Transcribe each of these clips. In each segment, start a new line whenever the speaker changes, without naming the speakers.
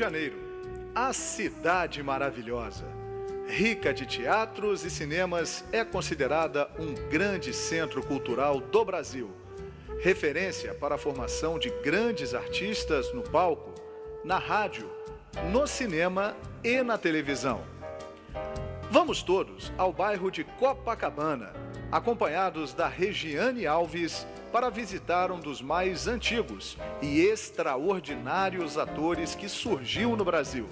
Janeiro, a cidade maravilhosa. Rica de teatros e cinemas, é considerada um grande centro cultural do Brasil. Referência para a formação de grandes artistas no palco, na rádio, no cinema e na televisão. Vamos todos ao bairro de Copacabana, acompanhados da Regiane Alves, para visitar um dos mais antigos e extraordinários atores que surgiu no Brasil.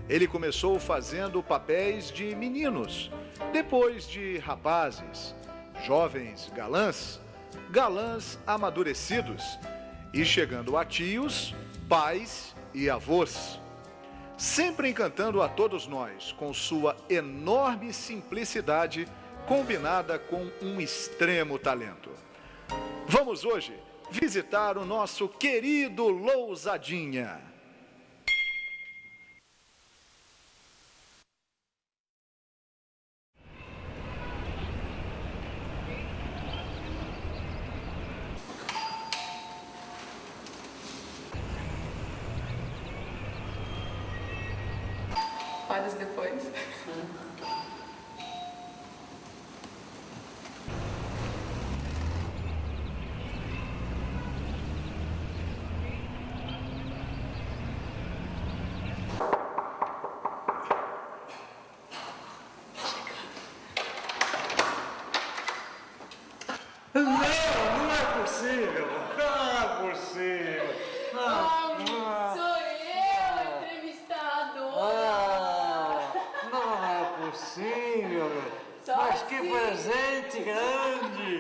Ele começou fazendo papéis de meninos, depois de rapazes, jovens galãs, galãs amadurecidos e chegando a tios, pais e avós. Sempre encantando a todos nós com sua enorme simplicidade combinada com um extremo talento. Vamos hoje visitar o nosso querido Lousadinha.
Horas depois.
Não é possível! Não é possível!
Sou eu, entrevistadora!
Não é possível!
Só
Mas que
assim.
presente grande!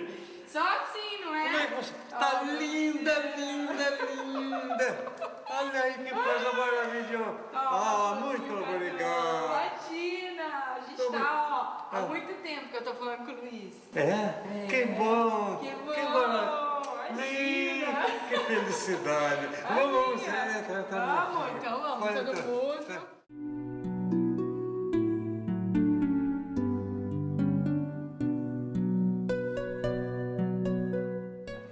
Só assim, não é?
Como é que você está linda, linda, linda! Olha aí que coisa maravilhosa! Muito obrigado!
Imagina! A gente está, há muito tempo que eu estou falando com o Luiz.
É? Que bom!
Que bom!
Que maravilha!
Imagina!
Que felicidade! Vamos entrar.
Vamos, então vamos,
Pode
todo
entrar.
mundo.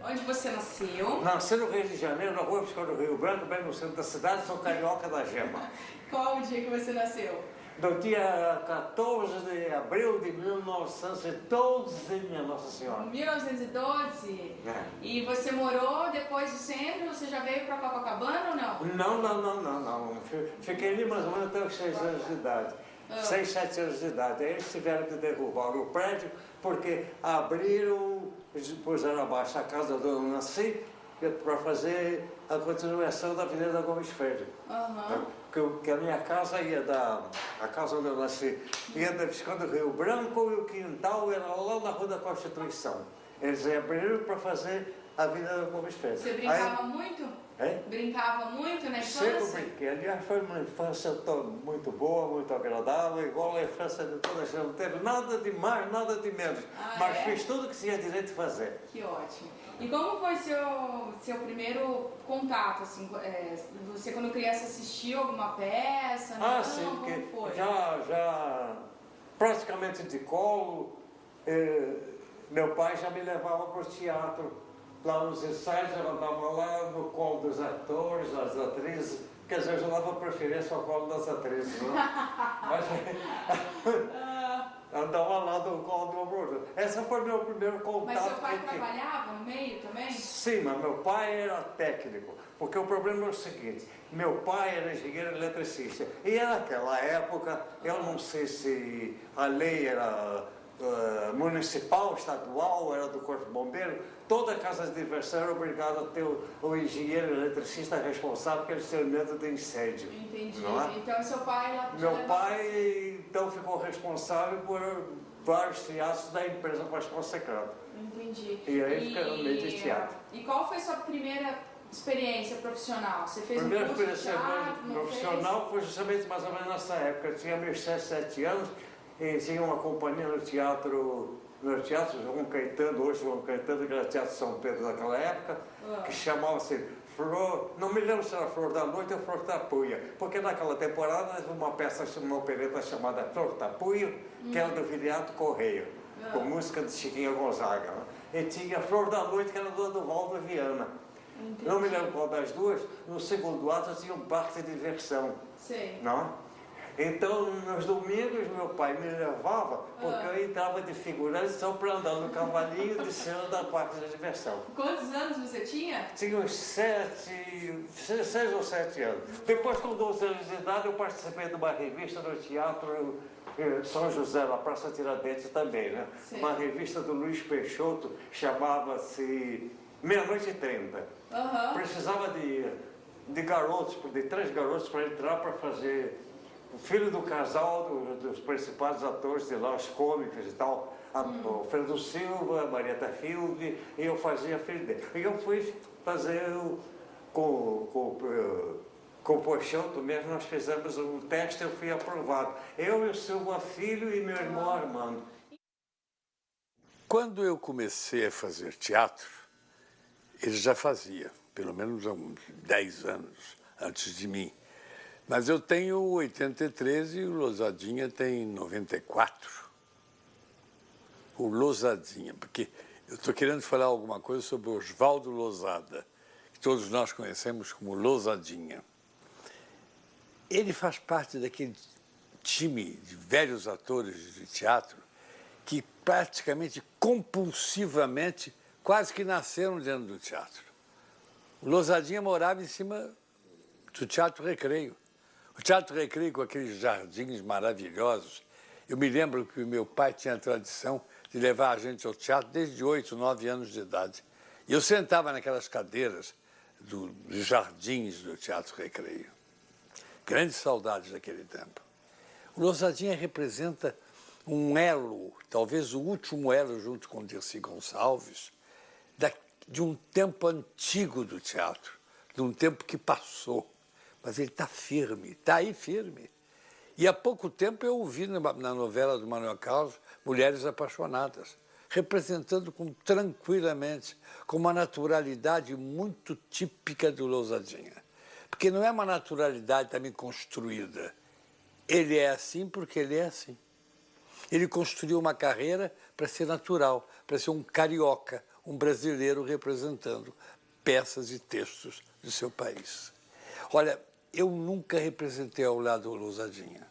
Onde você nasceu?
Nasci no Rio de Janeiro, na rua Fiscal do Rio Branco, bem no centro da cidade, sou carioca da gema.
Qual o dia que você nasceu?
No dia 14 de abril de 1912, minha Nossa Senhora.
1912?
É.
E você morou depois do centro? Você já veio para Copacabana ou não?
Não. Fiquei ali mais ou menos até os 6 anos de idade. 6, 7 anos de idade. Aí eles tiveram que derrubar o prédio porque abriram, puseram abaixo a casa do Dona Nancy para fazer a continuação da Avenida Gomes Freire. Que a minha casa ia a casa onde eu nasci, ia da Visconde do Rio Branco e o quintal era lá na Rua da Constituição. Eles abriram para fazer a Avenida Gomes Freire.
Você brincava muito?
Hein?
Brincava muito na
Sempre
infância?
brinquei. Aliás, foi uma infância muito boa, muito agradável, igual a infância de toda a gente. Não teve nada de mais, nada de menos. Mas fiz tudo o que tinha direito de fazer.
Que ótimo. E como foi seu primeiro contato, assim, você quando criança assistiu alguma peça? Não?
Sim,
Como foi?
já praticamente de colo, meu pai já me levava para o teatro. Lá nos ensaios, eu andava lá no colo dos atores, das atrizes, quer dizer, eu já dava preferência ao colo das atrizes, né? Mas andava lá no colo do meu professor. Esse foi meu primeiro contato.
Mas seu pai trabalhava no meio também?
Sim, mas meu pai era técnico, porque o problema é o seguinte, meu pai era engenheiro eletricista, e naquela época, eu não sei se a lei era municipal, estadual, era do Corpo de Bombeiro, toda casa de diversão era obrigada a ter o engenheiro eletricista responsável pelo medo de incêndio.
Entendi.
Não é?
Então seu pai lá
Meu pai, então, ficou responsável por vários teatros da empresa Pascoal Secreto.
Entendi.
E aí fica no meio de teatro.
E qual foi sua primeira experiência profissional? Você fez
Primeira
um curso de
experiência
teatro? Não
profissional foi justamente mais ou menos nessa época. Eu tinha meus 6, 7 anos e tinha uma companhia no teatro João Caetano, hoje João Caetano, que era Teatro São Pedro daquela época, que chamava-se Flor, não me lembro se era Flor da Noite ou Flor da Puia, porque naquela temporada houve uma peça, uma opereta chamada Flor da Puia, que era do Viriato Correia, com música de Chiquinha Gonzaga. Né? E tinha Flor da Noite, que era do Valdo Viana.
Entendi.
Não me lembro qual das duas. No segundo ato tinha um parque de diversão.
Sei.
Não? Então, nos domingos, meu pai me levava, porque eu entrava de figurante só para andar no cavalinho de cena da parque de diversão.
Quantos anos você tinha?
Tinha uns 6 ou 7 anos. Depois, com 12 anos de idade, eu participei de uma revista no Teatro São José, na Praça Tiradentes também, né?
Sim.
Uma revista do Luiz Peixoto, chamava-se Meia-Noite e 30. Precisava de garotos, de 3 garotos para entrar para fazer o filho do casal, dos principais atores de lá, os cômicos e tal. O Fredo Silva, a Marieta Hilde, e eu fazia filho dele. E eu fui fazer com o Peixoto mesmo, nós fizemos um teste, eu fui aprovado. Eu e o Silva Filho e meu irmão Armando.
Quando eu comecei a fazer teatro, ele já fazia, pelo menos há uns 10 anos antes de mim. Mas eu tenho 83 e o Lousadinha tem 94. O Lousadinha, porque eu estou querendo falar alguma coisa sobre Osvaldo Lousada, que todos nós conhecemos como Lousadinha. Ele faz parte daquele time de velhos atores de teatro que praticamente compulsivamente quase que nasceram dentro do teatro. O Lousadinha morava em cima do Teatro Recreio. O Teatro Recreio com aqueles jardins maravilhosos. Eu me lembro que o meu pai tinha a tradição de levar a gente ao teatro desde 8, 9 anos de idade. E eu sentava naquelas cadeiras dos jardins do Teatro Recreio. Grandes saudades daquele tempo. O Lousadinha representa um elo, talvez o último elo junto com Dirceu Gonçalves, de um tempo antigo do teatro, de um tempo que passou. Mas ele está firme, está aí firme. E há pouco tempo eu ouvi na novela do Manuel Carlos Mulheres Apaixonadas, representando tranquilamente, com uma naturalidade muito típica do Lousadinha. Porque não é uma naturalidade também construída. Ele é assim porque ele é assim. Ele construiu uma carreira para ser natural, para ser um carioca, um brasileiro representando peças e textos do seu país. Olha, eu nunca representei ao lado do Lousadinha,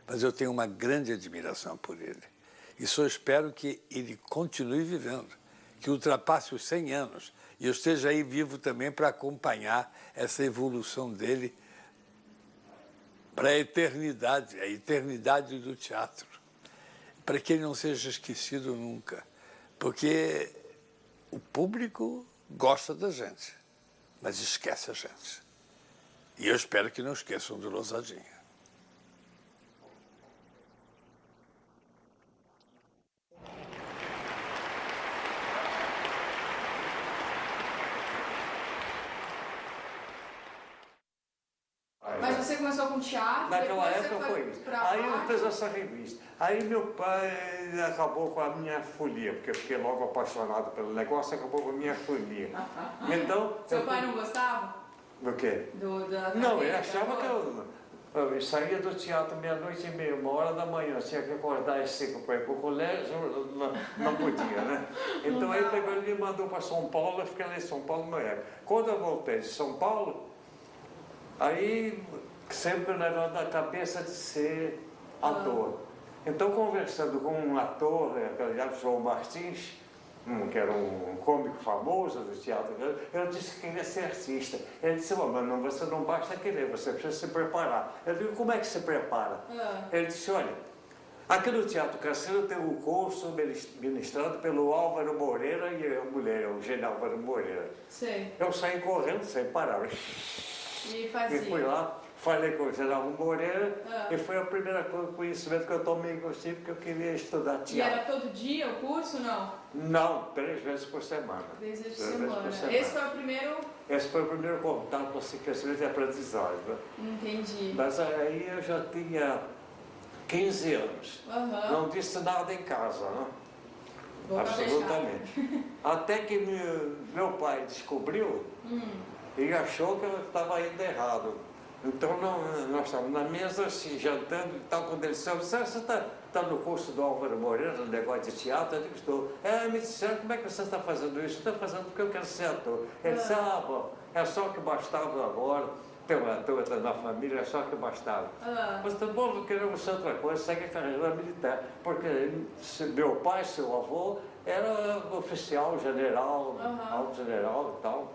mas eu tenho uma grande admiração por ele. E só espero que ele continue vivendo, que ultrapasse os 100 anos e eu esteja aí vivo também para acompanhar essa evolução dele para a eternidade do teatro, para que ele não seja esquecido nunca, porque o público gosta da gente, mas esquece a gente. E eu espero que não esqueçam do Lousadinha.
Mas você começou com teatro?
Naquela
depois
época
você
foi isso.
pra
Aí eu
arte?
fiz essa revista. Aí meu pai acabou com a minha folia, porque eu fiquei logo apaixonado pelo negócio, acabou com a minha folia. Então,
Seu pai não gostava?
Do quê?
Da
Não, ele
carreira,
achava que eu saía do teatro meia-noite e meia, 1h da manhã, tinha que acordar às 5 para ir para o colégio, não podia, né? Então aí pegou e me mandou para São Paulo, eu fiquei lá em São Paulo na época. Quando eu voltei de São Paulo, aí sempre levando na cabeça de ser ator. Então, conversando com um ator, aliás, João Martins, que era um cômico famoso do teatro, eu disse que queria ser artista. Ele disse, mas não, você não basta querer, você precisa se preparar. Eu digo, como é que se prepara? Ele disse, olha, aqui no Teatro Cassino tem um curso ministrado pelo Álvaro Moreira e a mulher, o Eugênio Álvaro Moreira.
Sei.
Eu saí correndo sem parar.
E fazia.
E fui lá, falei com o Geraldo Moreira e foi a primeira conhecimento que eu tomei consigo, porque eu queria estudar teatro.
E era todo dia o curso, não?
Não, 3 vezes por semana.
3 vezes por
3
semana.
vezes por semana.
Esse foi o primeiro...
Esse foi o primeiro contato, assim, crescimento e aprendizagem. Né?
Entendi.
Mas aí eu já tinha 15 anos. Não disse nada em casa, né?
Boca
absolutamente. Até que meu pai descobriu e achou que eu estava indo errado. Então nós estávamos na mesa, assim, jantando e tal, quando ele disse, você está no curso do Álvaro Moreira, no negócio de teatro? Eu disse, estou. Me disseram, como é que você está fazendo isso? Estou fazendo porque eu quero ser ator. Ele disse, bom, é só o que bastava agora, ter um ator na família, é só o que bastava. Mas tá bom, não queremos ser outra coisa, segue a carreira militar, porque meu pai, seu avô, era oficial, general, alto general e tal,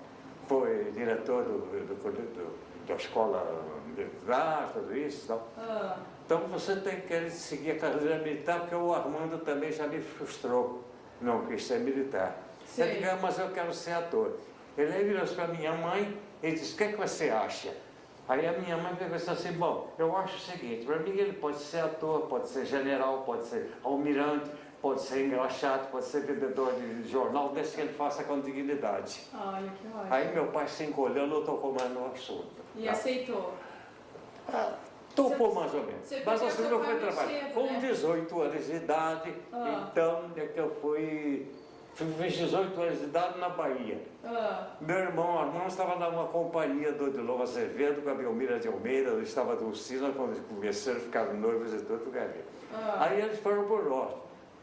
foi diretor da escola militar, tudo isso e tal. Então você tem que querer seguir a carreira militar, porque o Armando também já me frustrou, não quis ser militar. Ele disse, mas eu quero ser ator. Ele virou-se para minha mãe e disse, o que você acha? Aí a minha mãe pensou assim, bom, eu acho o seguinte, para mim ele pode ser ator, pode ser general, pode ser almirante, pode ser engraxado, pode ser vendedor de jornal, desde que ele faça com dignidade.
Olha, que ótimo.
Aí meu pai se encolheu, não tocou mais no assunto.
E aceitou?
Topou mais ou menos.
Mas
assim não foi trabalho.
Cedo,
Com
né?
18 anos de idade, então é que eu fiz 18 anos de idade na Bahia. Meu irmão Armando estava numa companhia do Odilon Azevedo, com a Belmira de Almeida, eu estava do Sina, quando começaram a ficar noivos e tudo, Aí eles foram por norte.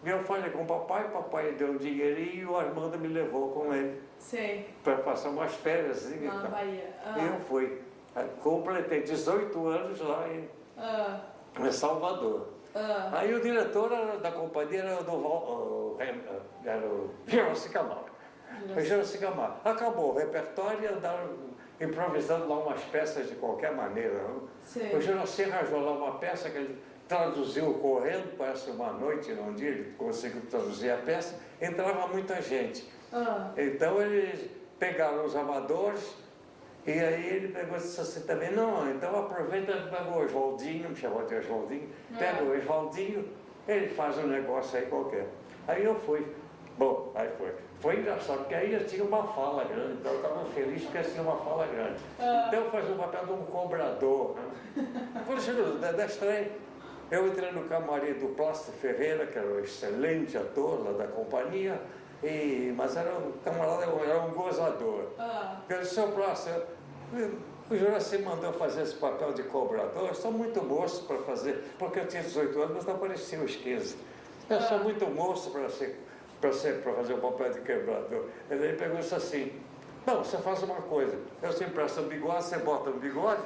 Meu pai ligou com o papai deu um dinheirinho e o Armando me levou com ele.
Sei.
Para passar umas férias.
Lá na Bahia.
E eu fui. Completei 18 anos lá em Salvador. Aí o diretor da companhia era o Juraci Camargo. O Juraci Camargo. Acabou o repertório e andaram improvisando lá umas peças de qualquer maneira. O Juraci arranjou lá uma peça que ele traduziu correndo, parece uma noite, um dia ele conseguiu traduzir a peça, entrava muita gente. Então eles pegaram os amadores e aí ele pegou e disse assim também, não, então aproveita, pega o Oswaldinho, me chamou de Oswaldinho, pega o Oswaldinho, ele faz um negócio aí qualquer. Aí eu fui. Bom, aí foi. Foi engraçado, porque aí eu tinha uma fala grande, então eu estava feliz porque eu tinha uma fala grande. Então eu fazia o papel de um cobrador. Por isso, da estreia, eu entrei no camarim do Plácido Ferreira, que era um excelente ator lá da companhia, mas era um camarada, era um gozador. Eu disse, seu Plácido, o Juraci mandou fazer esse papel de cobrador, eu sou muito moço para fazer, porque eu tinha 18 anos, mas não parecia os 15. Eu sou muito moço para fazer o papel de quebrador. Ele pegou isso assim, não, você faz uma coisa, eu te empresto um bigode, você bota um bigode,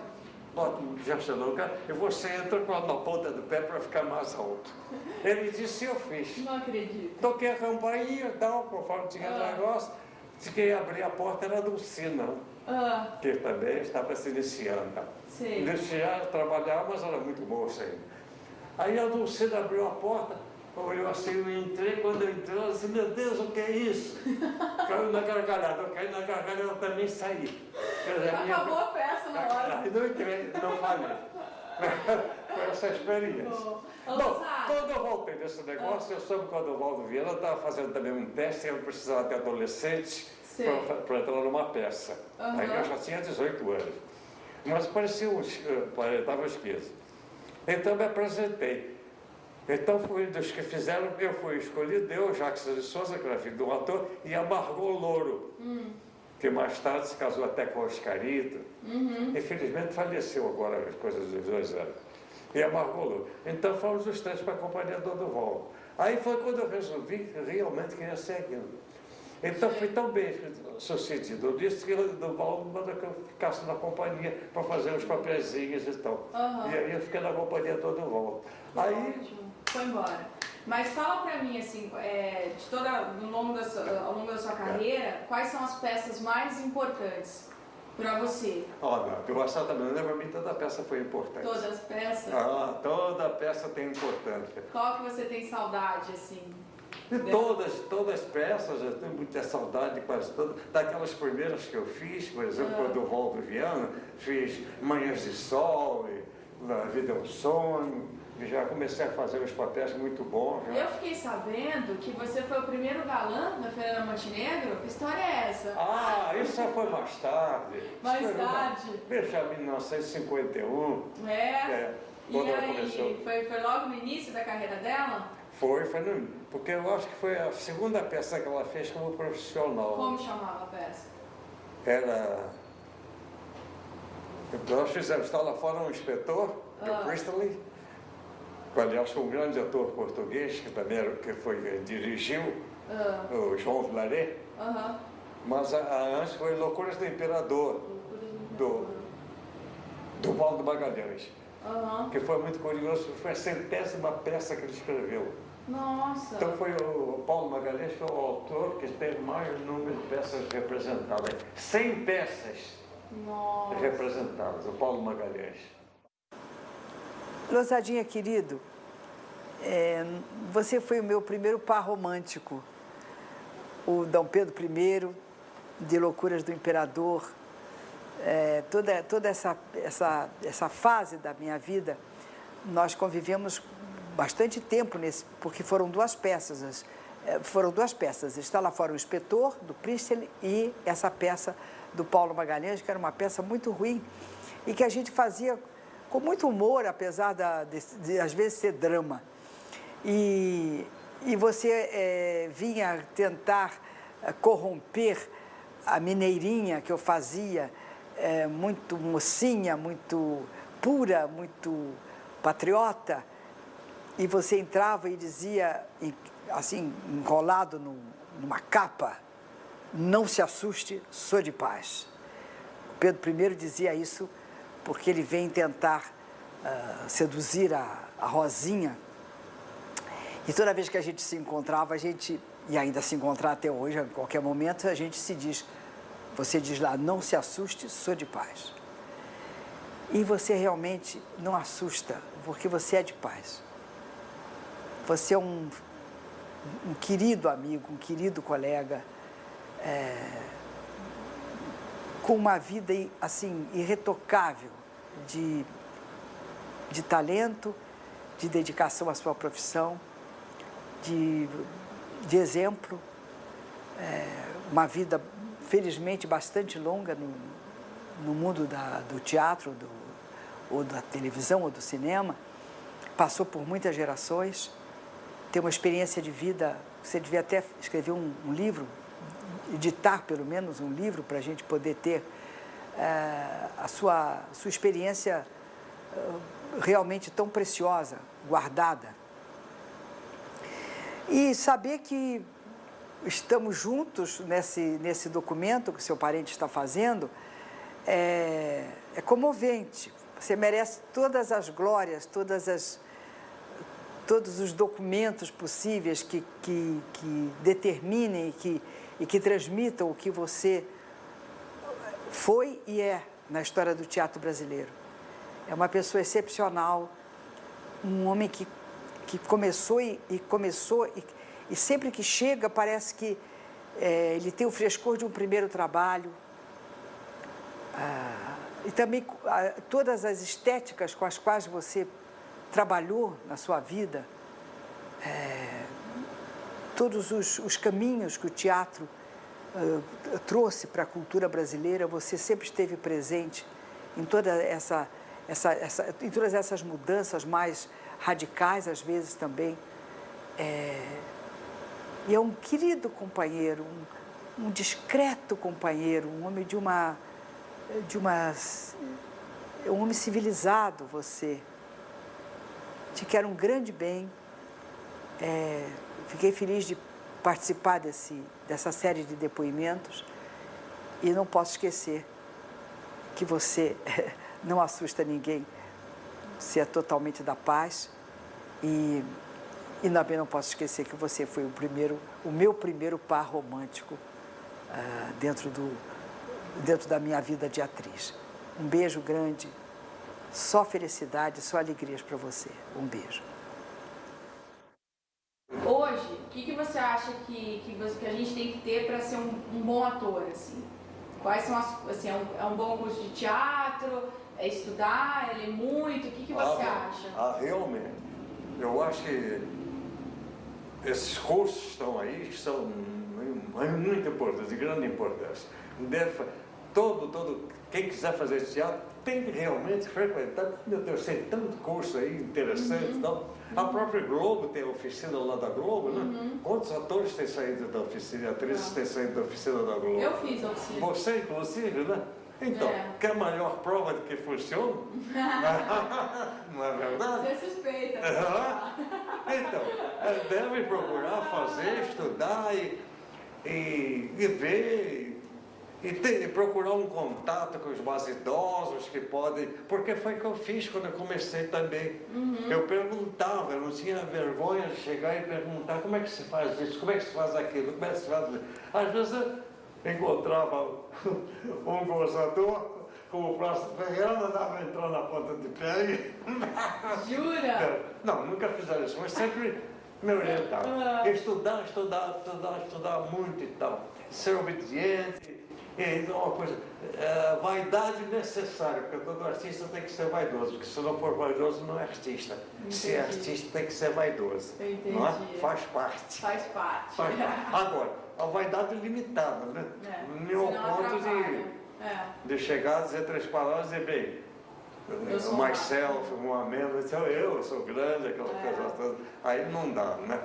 bota um gesto no lugar, e você entra com a ponta do pé para ficar mais alto. Ele disse, eu fiz.
Não acredito.
Toquei a campainha e tal, conforme tinha negócio, disse que ia abrir a porta, era do Sina, que também estava se iniciando. Iniciar, trabalhar, mas era muito moça ainda. Aí a Dulcina abriu a porta, olhou assim, eu entrei, quando eu entrei, eu disse, meu Deus, o que é isso? Caiu na gargalhada, eu caí na gargalhada, eu também saí.
Acabou a peça na hora.
Aí não entrei, não falei. Foi essa experiência. Bom, quando eu voltei desse negócio, eu soube quando o Valdo Viana estava fazendo também um teste, eu precisava de adolescente para entrar numa peça. Aí eu já tinha 18 anos. Mas parecia estava uns 15. Então me apresentei. Então fui dos que fizeram, eu fui escolhido, eu, Jacques de Souza, que era filho de um ator, e a Margot Louro, que mais tarde se casou até com o Oscarito. Infelizmente faleceu agora, as coisas dos 2 anos. E a Margot Louro. Então fomos os 3 para a companhia do Valdo. Aí foi quando eu resolvi que realmente queria ser aquilo. Então fui tão bem sucedido. Eu disse que o Valdo mandou que eu ficasse na companhia para fazer uns papeizinhos e tal. E aí eu fiquei na companhia do Valdo. Aí
foi embora. Mas fala pra mim, assim, ao longo da sua carreira, quais são as peças mais importantes pra você?
Eu gostava também, para mim toda peça foi importante.
Todas as peças?
Toda peça tem importância.
Qual que você tem saudade, assim?
De todas as peças, eu tenho muita saudade de quase todas. Daquelas primeiras que eu fiz, por exemplo, quando o Valdo Viana, fiz Manhãs de Sol, A Vida é um Sonho. Já comecei a fazer uns papéis muito bons.
Eu fiquei sabendo que você foi o primeiro galã da Fernanda Montenegro. Que história é essa?
Isso já foi mais tarde.
Mais tarde?
Veja, 1951.
Quando ela começou. Foi logo no início da carreira dela?
Foi porque eu acho que foi a segunda peça que ela fez como profissional.
Como chamava a peça?
Era Nós fizemos, está lá fora um inspetor, do Priestley, que aliás foi um grande ator português, que também era, dirigiu, o João Vilaret. Mas antes foi Loucuras do Imperador, do Paulo Magalhães, que foi muito curioso, foi a 100ª peça que ele escreveu.
Nossa!
Então foi o Paulo Magalhães, foi o autor que teve maior número de peças representadas. 100 peças representadas, o Paulo Magalhães.
Lozadinha, querido, você foi o meu primeiro par romântico. O Dom Pedro I, de Loucuras do Imperador, toda essa fase da minha vida, nós convivemos bastante tempo porque foram duas peças. Está lá fora o Inspetor, do Priestley, e essa peça do Paulo Magalhães, que era uma peça muito ruim e que a gente fazia com muito humor, apesar de às vezes ser drama. E você vinha tentar corromper a mineirinha que eu fazia, muito mocinha, muito pura, muito patriota, e você entrava e dizia, assim, enrolado numa capa, não se assuste, sou de paz. Pedro I dizia isso porque ele vem tentar seduzir a Rosinha. E toda vez que a gente se encontrava, e ainda se encontrar até hoje, a qualquer momento, a gente você diz lá, não se assuste, sou de paz. E você realmente não assusta, porque você é de paz. Você é um querido amigo, um querido colega, com uma vida, assim, irretocável de talento, de dedicação à sua profissão, de exemplo, uma vida, felizmente, bastante longa no mundo do teatro, ou da televisão, ou do cinema, passou por muitas gerações, tem uma experiência de vida, você devia até escrever um livro, editar pelo menos um livro para a gente poder ter a sua experiência realmente tão preciosa, guardada. E saber que estamos juntos nesse documento que o seu parente está fazendo é comovente. Você merece todas as glórias, todos os documentos possíveis que determinem e que transmitam o que você foi e é na história do teatro brasileiro. É uma pessoa excepcional, um homem que começou e sempre que chega parece que ele tem o frescor de um primeiro trabalho. E também todas as estéticas com as quais você trabalhou na sua vida, todos os caminhos que o teatro trouxe para a cultura brasileira, você sempre esteve presente em todas essas mudanças mais radicais, às vezes também. E é um querido companheiro, um discreto companheiro, um homem um homem civilizado, você. Te quero um grande bem. Fiquei feliz de participar dessa série de depoimentos e não posso esquecer que você não assusta ninguém, você é totalmente da paz e também não posso esquecer que você foi o meu primeiro par romântico dentro da minha vida de atriz. Um beijo grande, só felicidade, só alegrias para você. Um beijo.
Hoje, o que você acha que a gente tem que ter para ser um bom ator, assim? Quais são é um bom curso de teatro, é estudar, é ler muito, o que você acha?
Realmente, eu acho que esses cursos que estão aí, que são muito importantes, de grande importância. Quem quiser fazer teatro tem que realmente frequentar. Meu Deus, tem tanto curso aí interessante. Então, a própria Globo tem a oficina lá da Globo, né? Quantos atores têm saído da oficina, atrizes têm saído da oficina da Globo?
Eu fiz a oficina.
Você, inclusive, né? Então, quer maior prova de que funciona? Não é verdade?
Você é suspeita.
Então, deve procurar fazer, estudar e ver, e procurar um contato com os mais idosos que podem, porque foi o que eu fiz quando eu comecei também. Eu perguntava, eu não tinha vergonha de chegar e perguntar como é que se faz isso, como é que se faz aquilo, como é que se faz isso. Às vezes eu encontrava um gozador, como o próximo Ferreira, andava entrando na ponta de pé e...
Jura?
Não, nunca fizeram isso, mas sempre me orientava. Estudar muito e tal. Ser obediente. E uma coisa, vaidade necessária, porque todo artista tem que ser vaidoso, porque se não for vaidoso não é artista.
Entendi.
Se é artista tem que ser vaidoso. Não é? Faz parte.
Faz parte.
Agora, a vaidade limitada, né? Meu ponto de chegar a dizer 3 palavras e dizer, bem, myself, uma menos, então eu sou grande, aquela coisa toda. Aí não dá, né?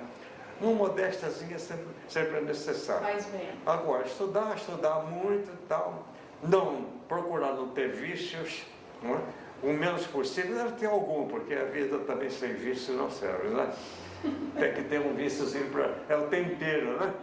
Uma modestazinha sempre é necessária.
Faz bem.
Agora, estudar muito e tal. Não, procurar não ter vícios, não é? O menos possível. Deve ter algum, porque a vida também sem vício não serve, né? Tem que ter um víciozinho para... É o tempero, né?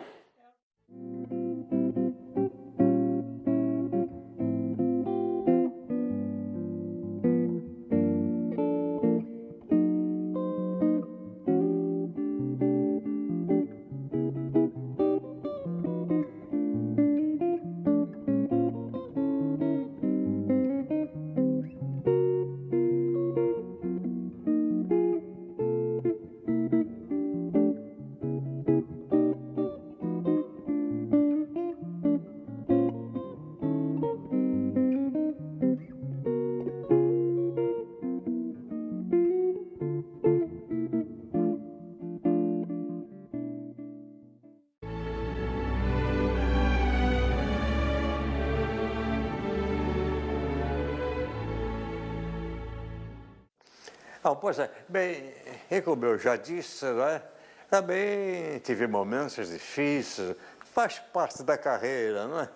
Pois é, bem, e como eu já disse, né, também tive momentos difíceis, faz parte da carreira, não é?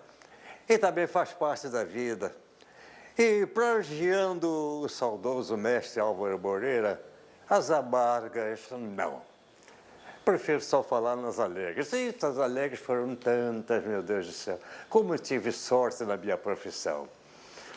E também faz parte da vida. E plagiando o saudoso mestre Álvaro Moreira, as amargas, não. Prefiro só falar nas alegres. E as alegres foram tantas, meu Deus do céu. Como eu tive sorte na minha profissão.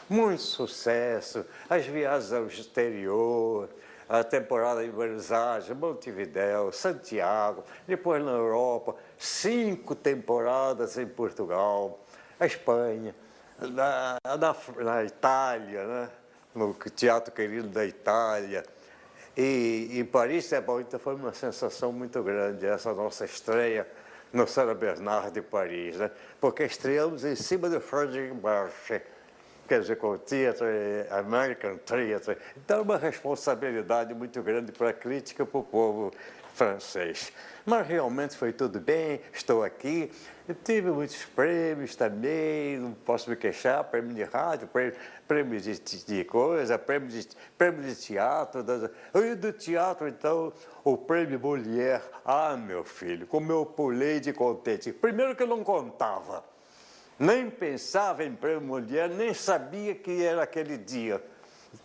Muito sucesso, as viagens ao exterior, a temporada em Buenos Aires, Montevidéu, Santiago, depois na Europa, 5 temporadas em Portugal, a Espanha, na Itália, né? No Teatro Querido da Itália. E em Paris, então foi uma sensação muito grande essa nossa estreia no Sala Bernard de Paris, né? Porque estreamos em cima do Frederic March, quer dizer, com o Theatre American Theatre. Então, uma responsabilidade muito grande para a crítica, para o povo francês. Mas realmente foi tudo bem, estou aqui. Eu tive muitos prêmios também, não posso me queixar, prêmio de rádio, prêmio de coisa, prêmio de teatro. E do teatro, então, o prêmio Molière. Ah, meu filho, como eu pulei de contente. Primeiro que eu não contava. Nem pensava em prêmio Molière, nem sabia que era aquele dia,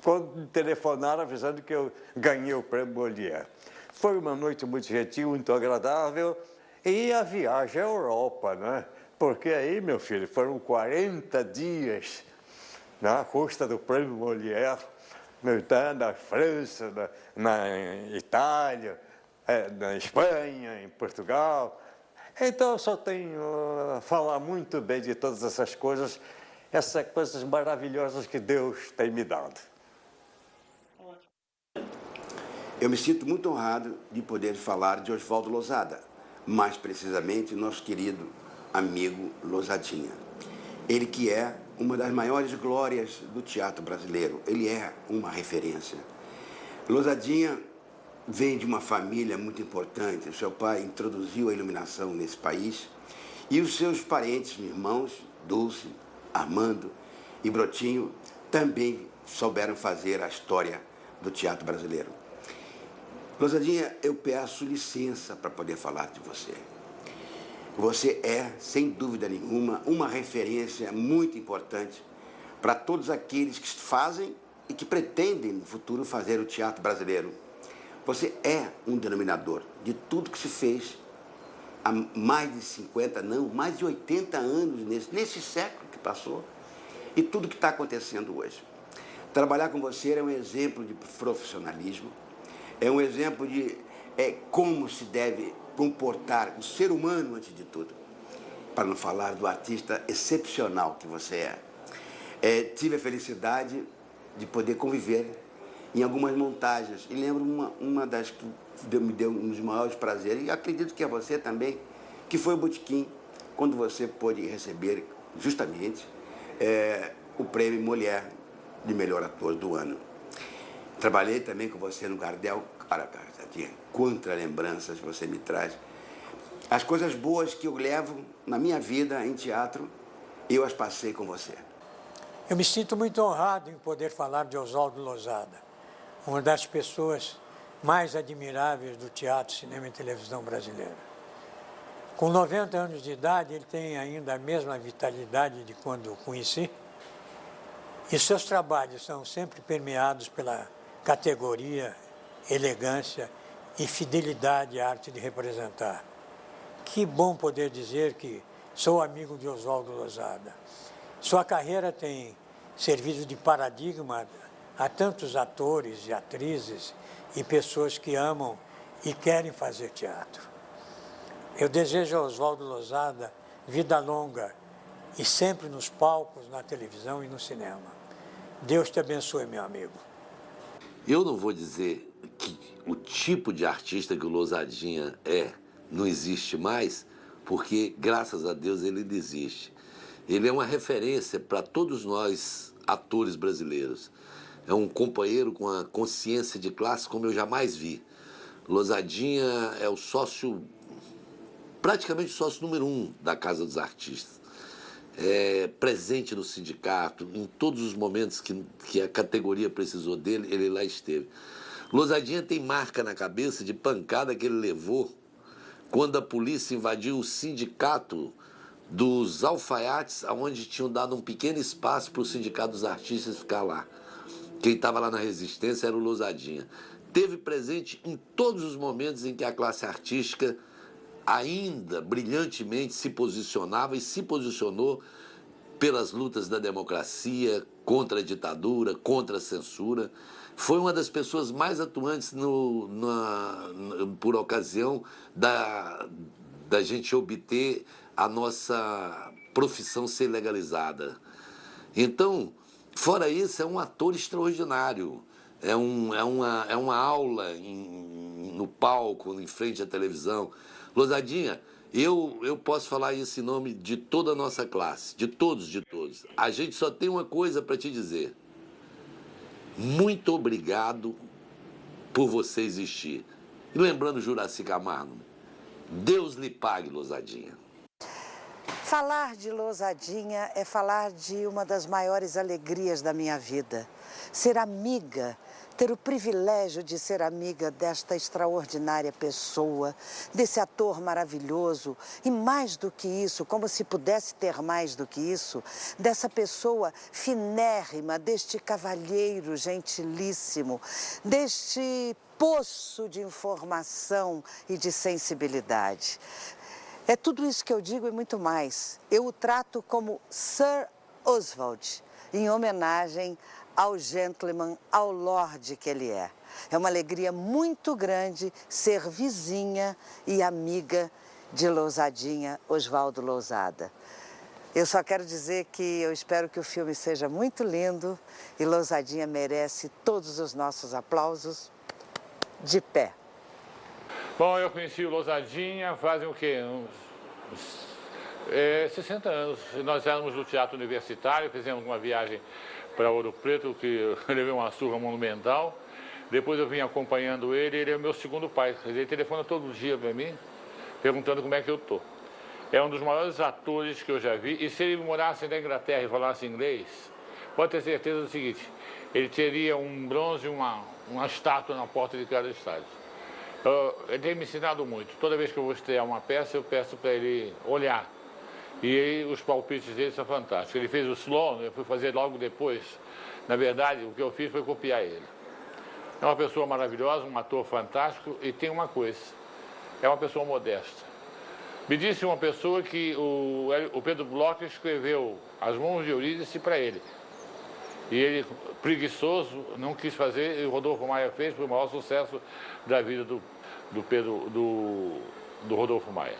quando me telefonaram avisando que eu ganhei o prêmio Molière. Foi uma noite muito gentil, muito agradável, e a viagem à Europa, né? Porque aí, meu filho, foram 40 dias na custa do prêmio Molière, na França, na Itália, na Espanha, em Portugal. Então, eu só tenho a falar muito bem de todas essas coisas maravilhosas que Deus tem me dado.
Eu me sinto muito honrado de poder falar de Oswaldo Losada, mais precisamente nosso querido amigo Losadinha. Ele que é uma das maiores glórias do teatro brasileiro, ele é uma referência. Losadinha vem de uma família muito importante. O seu pai introduziu a iluminação nesse país e os seus parentes, irmãos, Dulce, Armando e Brotinho, também souberam fazer a história do teatro brasileiro. Losadinha, eu peço licença para poder falar de você. Você é, sem dúvida nenhuma, uma referência muito importante para todos aqueles que fazem e que pretendem no futuro fazer o teatro brasileiro. Você é um denominador de tudo que se fez há mais de 50, não, mais de 80 anos nesse século que passou e tudo que está acontecendo hoje. Trabalhar com você é um exemplo de profissionalismo, é um exemplo de como se deve comportar o ser humano antes de tudo, para não falar do artista excepcional que você é. Tive a felicidade de poder conviver em algumas montagens. E lembro uma das que me deu um dos maiores prazeres, e acredito que a você também, que foi o Botequim, quando você pôde receber justamente o prêmio Mulher de melhor ator do ano. Trabalhei também com você no Gardel. Cara, quantas lembranças você me traz. As coisas boas que eu levo na minha vida em teatro, eu as passei com você.
Eu me sinto muito honrado em poder falar de Oswaldo Losada, uma das pessoas mais admiráveis do teatro, cinema e televisão brasileiro. Com 90 anos de idade, ele tem ainda a mesma vitalidade de quando o conheci, e seus trabalhos são sempre permeados pela categoria, elegância e fidelidade à arte de representar. Que bom poder dizer que sou amigo de Oswaldo Losada. Sua carreira tem servido de paradigma a tantos atores e atrizes e pessoas que amam e querem fazer teatro. Eu desejo a Oswaldo Losada vida longa e sempre nos palcos, na televisão e no cinema. Deus te abençoe, meu amigo.
Eu não vou dizer que o tipo de artista que o Losadinha não existe mais, porque, graças a Deus, ele ainda existe. Ele é uma referência para todos nós, atores brasileiros. É um companheiro com a consciência de classe como eu jamais vi. Losadinha é o sócio, praticamente o sócio número 1 da Casa dos Artistas. É presente no sindicato, em todos os momentos que a categoria precisou dele, ele lá esteve. Losadinha tem marca na cabeça de pancada que ele levou quando a polícia invadiu o sindicato dos alfaiates, onde tinham dado um pequeno espaço para o sindicato dos artistas ficar lá. Quem estava lá na resistência era o Losadinha. Teve presente em todos os momentos em que a classe artística ainda brilhantemente se posicionava e se posicionou pelas lutas da democracia, contra a ditadura, contra a censura. Foi uma das pessoas mais atuantes por ocasião da gente obter a nossa profissão ser legalizada. Então, fora isso, é um ator extraordinário. É uma aula no palco, em frente à televisão. Losadinha, eu posso falar isso em nome de toda a nossa classe, de todos. A gente só tem uma coisa para te dizer. Muito obrigado por você existir. E lembrando Juraci Camargo, Deus lhe pague, Losadinha.
Falar de Losadinha é falar de uma das maiores alegrias da minha vida. Ser amiga, ter o privilégio de ser amiga desta extraordinária pessoa, desse ator maravilhoso e mais do que isso, como se pudesse ter mais do que isso, dessa pessoa finérrima, deste cavalheiro gentilíssimo, deste poço de informação e de sensibilidade. É tudo isso que eu digo e muito mais. Eu o trato como Sir Oswald, em homenagem ao gentleman, ao lord que ele é. É uma alegria muito grande ser vizinha e amiga de Losadinha, Oswaldo Losada. Eu só quero dizer que eu espero que o filme seja muito lindo e Losadinha merece todos os nossos aplausos de pé.
Bom, eu conheci o Losadinha fazem o quê? Uns 60 anos. Nós éramos do Teatro Universitário, fizemos uma viagem para Ouro Preto, que eu levei uma surra monumental. Depois eu vim acompanhando ele é o meu segundo pai. Ele telefona todo dia para mim, perguntando como é que eu estou. É um dos maiores atores que eu já vi. E se ele morasse na Inglaterra e falasse inglês, pode ter certeza do seguinte, ele teria um bronze e uma estátua na porta de cada estádio. Ele tem me ensinado muito. Toda vez que eu vou estrear uma peça, eu peço para ele olhar. E os palpites dele são fantásticos. Ele fez o Sloan, eu fui fazer logo depois. Na verdade, o que eu fiz foi copiar ele. É uma pessoa maravilhosa, um ator fantástico e tem uma coisa, é uma pessoa modesta. Me disse uma pessoa que o Pedro Bloch escreveu As Mãos de Eurídice para ele. E ele, preguiçoso, não quis fazer, e o Rodolfo Maia fez, foi o maior sucesso da vida do Rodolfo Maia.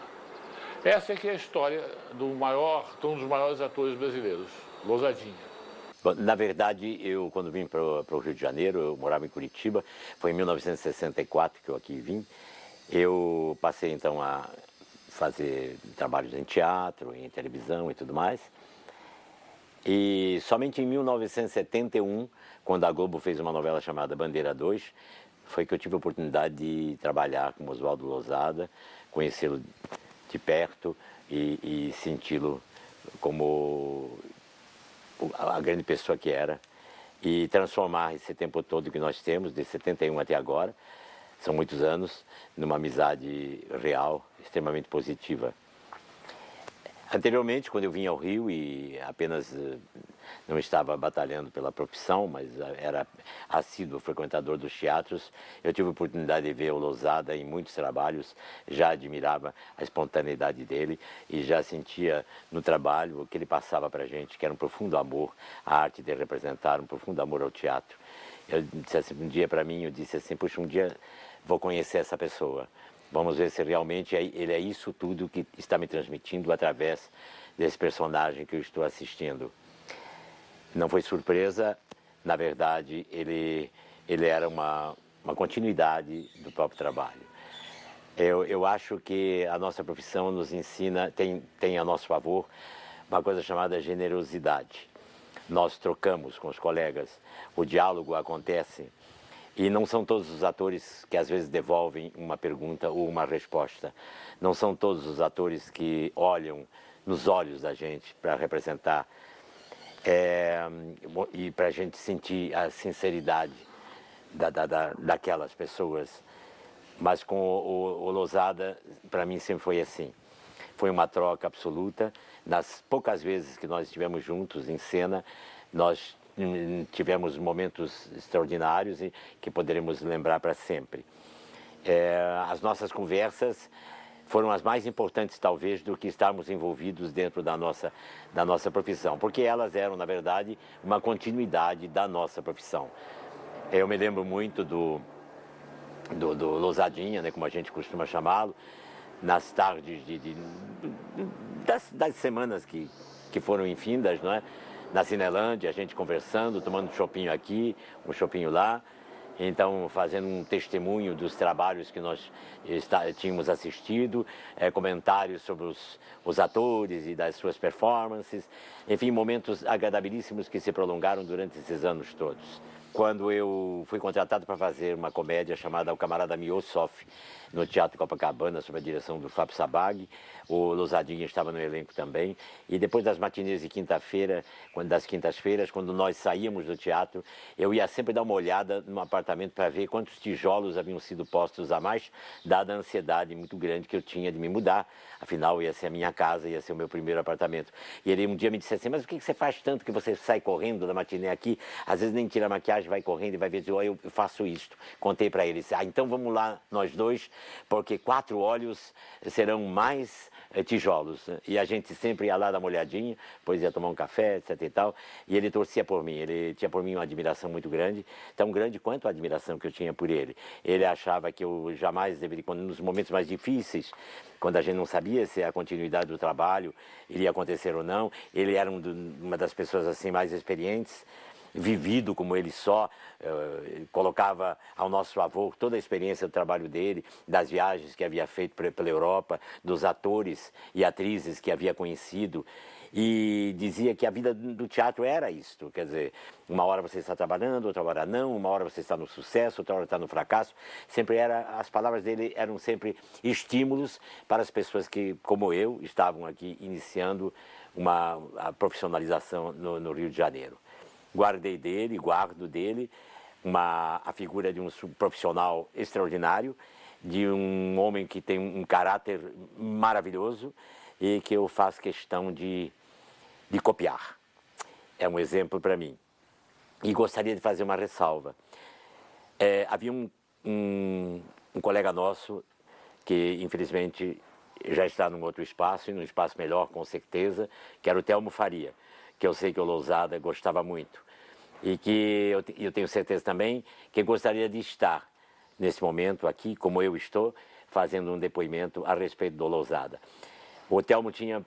Essa é que é a história de um dos maiores atores brasileiros, Lousadinha.
Na verdade, eu quando vim para o Rio de Janeiro, eu morava em Curitiba, foi em 1964 que eu aqui vim. Eu passei então a fazer trabalhos em teatro, em televisão e tudo mais. E somente em 1971, quando a Globo fez uma novela chamada Bandeira 2, foi que eu tive a oportunidade de trabalhar com Oswaldo Losada, conhecê-lo de perto e senti-lo como a grande pessoa que era e transformar esse tempo todo que nós temos, de 71 até agora, são muitos anos, numa amizade real, extremamente positiva. Anteriormente, quando eu vim ao Rio e apenas não estava batalhando pela profissão, mas era assíduo frequentador dos teatros, eu tive a oportunidade de ver o Losada em muitos trabalhos, já admirava a espontaneidade dele e já sentia no trabalho o que ele passava para a gente, que era um profundo amor à arte de representar, um profundo amor ao teatro. Eu disse assim, um dia para mim, eu disse assim, puxa, um dia vou conhecer essa pessoa. Vamos ver se realmente ele é isso tudo que está me transmitindo através desse personagem que eu estou assistindo. Não foi surpresa, na verdade, ele era uma continuidade do próprio trabalho. Eu acho que a nossa profissão nos ensina, tem a nosso favor, uma coisa chamada generosidade. Nós trocamos com os colegas, o diálogo acontece. E não são todos os atores que às vezes devolvem uma pergunta ou uma resposta. Não são todos os atores que olham nos olhos da gente para representar e para a gente sentir a sinceridade daquelas pessoas. Mas com o Losada, para mim sempre foi assim. Foi uma troca absoluta. Nas poucas vezes que nós estivemos juntos em cena, nós tivemos momentos extraordinários e que poderemos lembrar para sempre. As nossas conversas foram as mais importantes, talvez, do que estarmos envolvidos dentro da nossa profissão, porque elas eram, na verdade, uma continuidade da nossa profissão. Eu me lembro muito do Lousadinha, né, como a gente costuma chamá-lo, nas tardes das semanas que foram infindas, não é? Na Cinelândia, a gente conversando, tomando um chopinho aqui, um chopinho lá. Então, fazendo um testemunho dos trabalhos que nós tínhamos assistido, comentários sobre os atores e das suas performances. Enfim, momentos agradabilíssimos que se prolongaram durante esses anos todos. Quando eu fui contratado para fazer uma comédia chamada O Camarada Miossoff, no Teatro Copacabana, sob a direção do Fábio Sabag, o Lousadinha estava no elenco também. E depois das matinês de quinta-feira, das quintas-feiras, quando nós saíamos do teatro, eu ia sempre dar uma olhada no apartamento para ver quantos tijolos haviam sido postos a mais, dada a ansiedade muito grande que eu tinha de me mudar. Afinal, ia ser a minha casa, ia ser o meu primeiro apartamento. E ele um dia me disse assim, mas por que você faz tanto que você sai correndo da matinê aqui? Às vezes nem tira a maquiagem, vai correndo e vai ver, eu faço isto. Contei para ele, então vamos lá nós dois, porque 4 olhos serão mais tijolos. E a gente sempre ia lá dar uma olhadinha, depois ia tomar um café, etc e tal, e ele torcia por mim. Ele tinha por mim uma admiração muito grande, tão grande quanto a admiração que eu tinha por ele. Ele achava que eu jamais deveria, nos momentos mais difíceis, quando a gente não sabia se a continuidade do trabalho iria acontecer ou não, ele era uma das pessoas assim mais experientes, vivido como ele só, colocava ao nosso favor toda a experiência do trabalho dele, das viagens que havia feito pela Europa, dos atores e atrizes que havia conhecido, e dizia que a vida do teatro era isto, quer dizer, uma hora você está trabalhando, outra hora não, uma hora você está no sucesso, outra hora está no fracasso. Sempre as palavras dele eram sempre estímulos para as pessoas que, como eu, estavam aqui iniciando a profissionalização no Rio de Janeiro. Guardo dele a figura de um profissional extraordinário, de um homem que tem um caráter maravilhoso, e que eu faço questão de copiar. É um exemplo para mim. E gostaria de fazer uma ressalva. Havia um colega nosso que, infelizmente, já está num outro espaço, e num espaço melhor, com certeza, que era o Telmo Faria, que eu sei que o Lousada gostava muito. E que eu tenho certeza também que gostaria de estar, nesse momento aqui, como eu estou, fazendo um depoimento a respeito do Lousada. O Telmo tinha,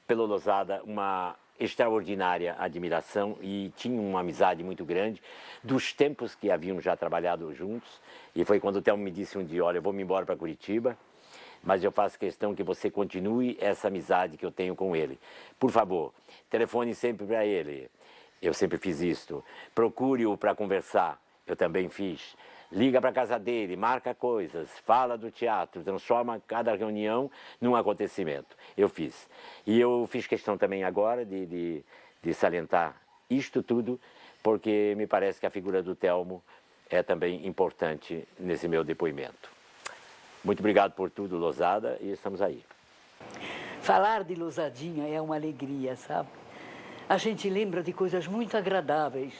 pelo Lousada, uma extraordinária admiração e tinha uma amizade muito grande dos tempos que haviam já trabalhado juntos. E foi quando o Telmo me disse um dia, olha, eu vou me embora para Curitiba, mas eu faço questão que você continue essa amizade que eu tenho com ele. Por favor, telefone sempre para ele. Eu sempre fiz isto. Procure-o para conversar. Eu também fiz. Liga para a casa dele, marca coisas, fala do teatro, transforma cada reunião num acontecimento. Eu fiz. E eu fiz questão também agora de salientar isto tudo, porque me parece que a figura do Telmo é também importante nesse meu depoimento. Muito obrigado por tudo, Lousada, e estamos aí.
Falar de Lousadinha é uma alegria, sabe? A gente lembra de coisas muito agradáveis,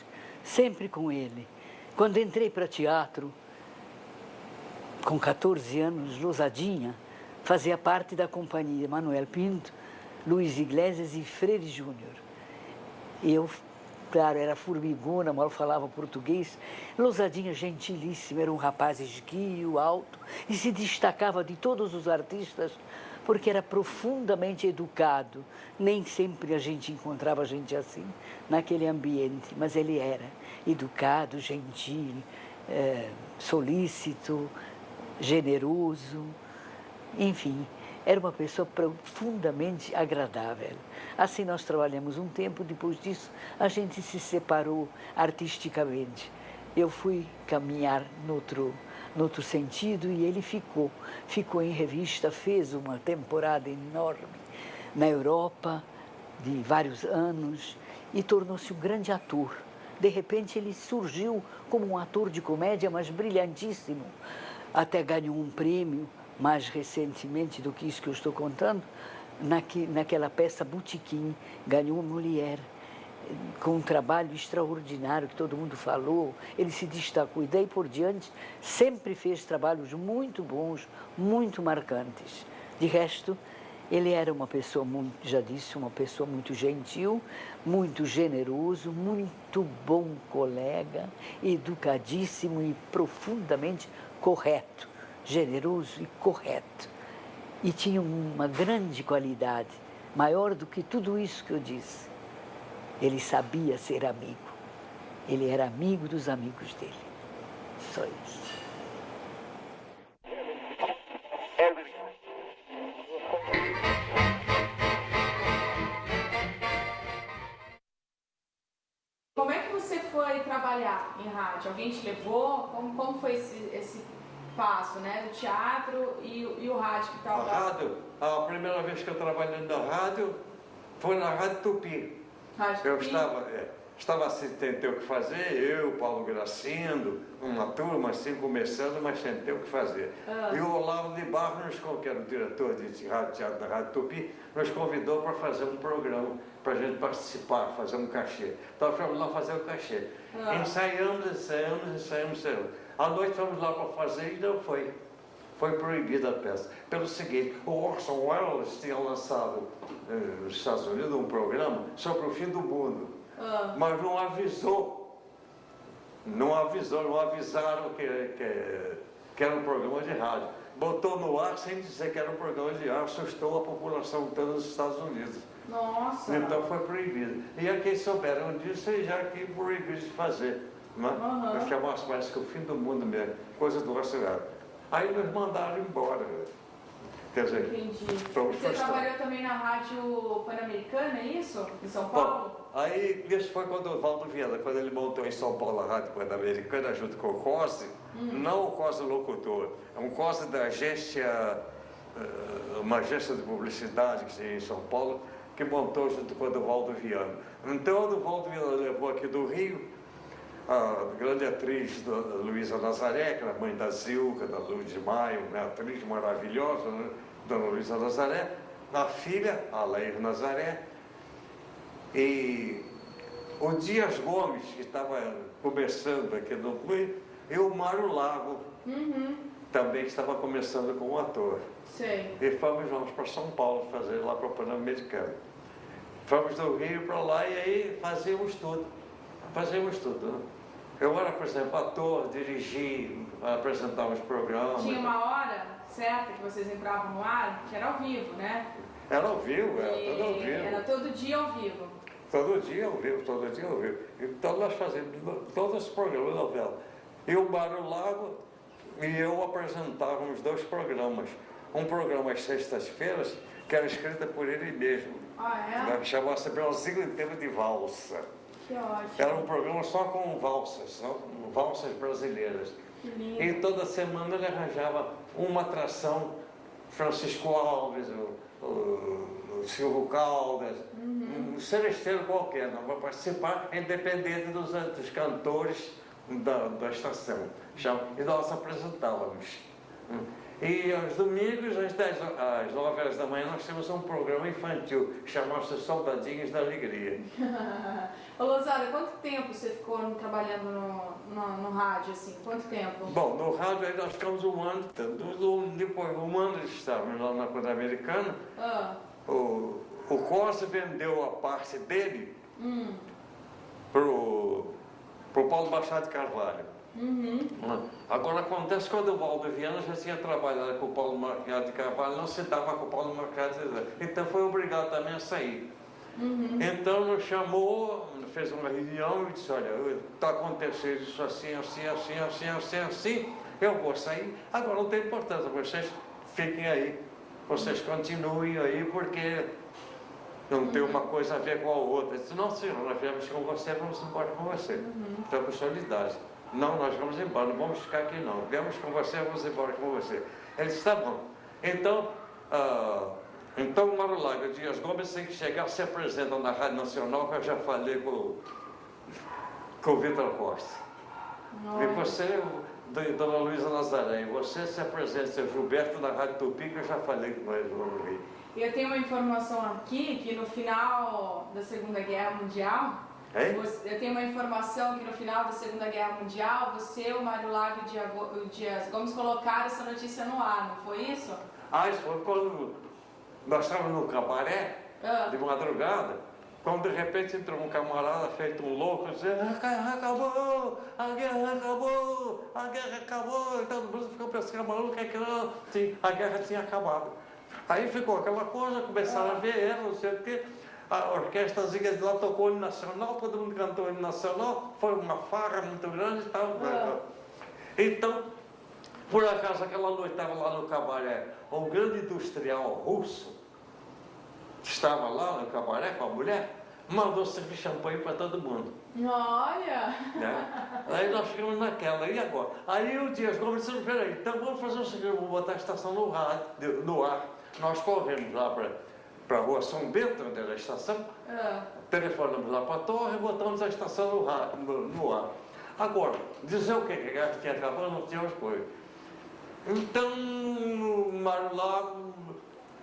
sempre com ele. Quando entrei para teatro, com 14 anos, Lousadinha fazia parte da companhia Manuel Pinto, Luiz Iglesias e Freire Júnior. Eu, claro, era formigona, mal falava português. Lousadinha, gentilíssimo, era um rapaz esguio, alto, e se destacava de todos os artistas porque era profundamente educado. Nem sempre a gente encontrava gente assim naquele ambiente, mas ele era educado, gentil, solícito, generoso, enfim, era uma pessoa profundamente agradável. Assim nós trabalhamos um tempo, depois disso a gente se separou artisticamente. Eu fui caminhar no outro sentido e ele ficou em revista, fez uma temporada enorme na Europa, de vários anos, e tornou-se um grande ator. De repente ele surgiu como um ator de comédia, mas brilhantíssimo. Até ganhou um prêmio, mais recentemente do que isso que eu estou contando, naquela peça Botequim, ganhou uma mulher, com um trabalho extraordinário que todo mundo falou. Ele se destacou e daí por diante sempre fez trabalhos muito bons, muito marcantes. De resto, ele era uma pessoa, já disse, uma pessoa muito gentil, muito generoso, muito bom colega, educadíssimo e profundamente correto, generoso e correto. E tinha uma grande qualidade, maior do que tudo isso que eu disse. Ele sabia ser amigo. Ele era amigo dos amigos dele. Só isso.
Como é que você foi trabalhar em rádio? Alguém te levou? Como foi esse passo, né? Do teatro e o rádio que estava lá?
Rádio, a primeira vez que eu trabalhei na rádio foi na Rádio Tupi. Eu estava sem ter o que fazer, eu, Paulo Gracindo, uma turma assim começando, mas sem ter o que fazer. E o Olavo de Barros, que era o diretor de teatro da Rádio Tupi, nos convidou para fazer um programa, para a gente participar, fazer um cachê. Então fomos lá fazer o cachê. Ensaiamos. À noite fomos lá para fazer e não foi. Foi proibida a peça. Pelo seguinte, o Orson Welles tinha lançado nos Estados Unidos um programa sobre o fim do mundo, mas não avisaram que era um programa de rádio. Botou no ar sem dizer que era um programa de rádio, assustou a população toda dos Estados Unidos.
Nossa!
Então foi proibido. E a quem souberam disso, já que proibiram de fazer. Nós chamamos, parece que o fim do mundo mesmo, coisa do Orson Welles. Aí nos mandaram embora. Quer dizer,
entendi. Você trabalhou também na Rádio Pan-Americana, é isso? Em São Paulo?
Bom, aí isso foi quando o Valdo Viana, quando ele montou em São Paulo a Rádio Pan-Americana, junto com o Cosi, não o Cosi locutor, é um Cosi da agência, uma agência de publicidade que tinha em São Paulo, que montou junto com o Valdo Viana. Então o Valdo Viana levou aqui do Rio a grande atriz Luísa Nazaré, que era mãe da Zilka, da Luz de Maio, uma atriz maravilhosa, né? Dona Luísa Nazaré, a filha, a Laís Nazaré, e o Dias Gomes, que estava começando aqui no Clube, e o Mário Lago, também que estava começando como ator.
Sei.
E vamos para São Paulo fazer lá para o Pan-Americano. Fomos do Rio para lá e aí fazíamos tudo. Né? Eu era, por exemplo, ator, dirigi, apresentava os programas.
Tinha uma hora certa que vocês entravam no ar, que era ao vivo, né?
Era ao vivo, era tudo ao vivo.
Era todo dia ao vivo.
Todo dia ao vivo. Então nós fazíamos todos os programas, novela. E o Mário Lago e eu apresentávamos 2 programas. Um programa às sextas-feiras, que era escrito por ele mesmo. Que chamava-se Brasil Inteiro de Valsa.
Que ótimo.
Era um programa só com valsas, valsas brasileiras.
Que lindo.
E toda semana ele arranjava uma atração, Francisco Alves, o Silvio Caldas, um seresteiro qualquer, não vai participar, independente dos cantores da estação. E nós apresentávamos. E aos domingos, às 9 horas da manhã, nós temos um programa infantil, que chamava-se Soldadinhos da Alegria.
Ô, Losada, quanto tempo você ficou trabalhando no rádio, assim? Quanto tempo?
Bom, no rádio aí nós ficamos um ano, depois um ano estávamos lá na Pan-Americana. O Costa vendeu a parte dele pro Paulo Machado de Carvalho. Agora acontece que quando o Valdo Viana já tinha trabalhado com o Paulo Machado de Carvalho, não se dava com o Paulo Machado de Carvalho, então foi obrigado também a sair. Então nos chamou, fez uma reunião e disse, olha, está acontecendo isso assim, eu vou sair, agora não tem importância, vocês fiquem aí, vocês continuem aí, porque não tem uma coisa a ver com a outra. Eu disse, não, senhor, nós viemos com você, vamos embora com você. Estamos solidários. Não, nós vamos embora, não vamos ficar aqui não. Viemos com você, vamos embora com você. Ele disse, tá bom. Então o Mário Lago e o Dias Gomes tem que chegar, se apresentam na Rádio Nacional, que eu já falei com o Vitor Costa. E você, Dona Luísa Nazaré, você se apresenta, seu Gilberto, na Rádio Tupi, que eu já falei com eles no Rio.
Eu tenho uma informação aqui, que no final da Segunda Guerra Mundial, eu tenho uma informação que no final da Segunda Guerra Mundial, você, o Mário Lago e o Dias Gomes colocaram essa notícia no ar, não foi isso?
Isso foi quando nós estávamos no cabaré, de madrugada, quando de repente entrou um camarada feito um louco, dizendo, a guerra acabou, e todo mundo ficou pensando, maluco, sim, a guerra tinha acabado. Aí ficou aquela coisa, começaram a ver, não sei o quê. A orquestrazinha de lá tocou o hino nacional, todo mundo cantou o hino nacional, foi uma farra muito grande e tal. Então, por acaso, aquela noite estava lá no cabaré, um grande industrial russo, que estava lá no cabaré com a mulher, mandou servir champanhe para todo mundo.
Olha!
Né? Aí nós ficamos naquela, e agora? Aí o Dias Gomes disse, peraí, então vamos fazer o seguinte, vamos botar a estação no ar. Nós corremos lá para a rua São Bento, onde era a estação, telefonamos lá para a torre e botamos a estação no ar. Agora, dizer o quê? Que a guerra tinha acabado, não tinha as coisas. Então, o Mário Lago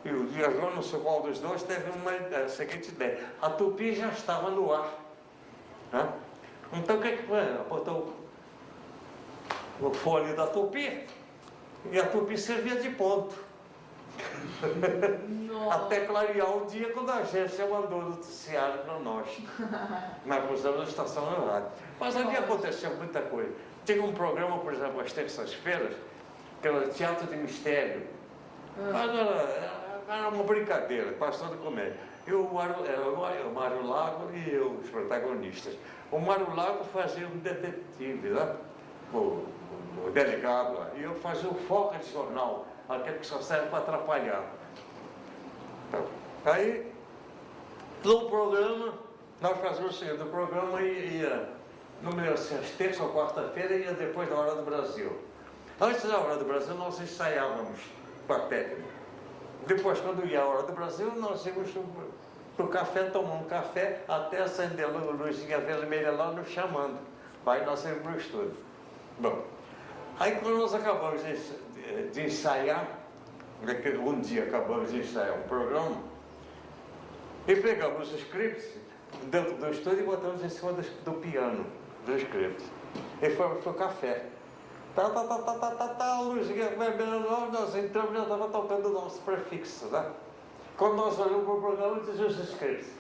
e o Dias Gomes, não sei qual dos dois, teve a seguinte ideia. A Tupi já estava no ar. Né? Então, o que foi? Botou o fone da Tupi e a Tupi servia de ponto. Até clarear o dia quando a agência mandou o noticiário para nós. Nós pusemos a estação na rádio. Mas ali aconteceu muita coisa. Tinha um programa, por exemplo, às terças-feiras, que era Teatro de Mistério. Mas era uma brincadeira, quase toda comédia. E o Mário Lago e eu, os protagonistas. O Mário Lago fazia um detetive, né? O delegado lá. E eu fazia o foco de jornal, aquele que só serve para atrapalhar. Então, aí, no programa, nós fazíamos o seguinte, o programa ia, não me lembro se às terça ou quarta-feira, ia depois da Hora do Brasil. Antes da Hora do Brasil, nós ensaiávamos com a técnica. Depois, quando ia a Hora do Brasil, nós íamos para o café, tomar um café, até acender a luzinha vermelha lá nos chamando. Aí nós íamos para o estúdio. Bom, aí quando nós acabamos de ensaiar, Um dia acabamos de ensaiar um programa e pegamos os scripts dentro do estúdio e botamos em cima do piano dos scripts. E fomos pro café. A luzinha bebendo, nós entramos e já estava tocando o nosso prefixo, né? Quando nós olhamos para o programa, dizia os scripts.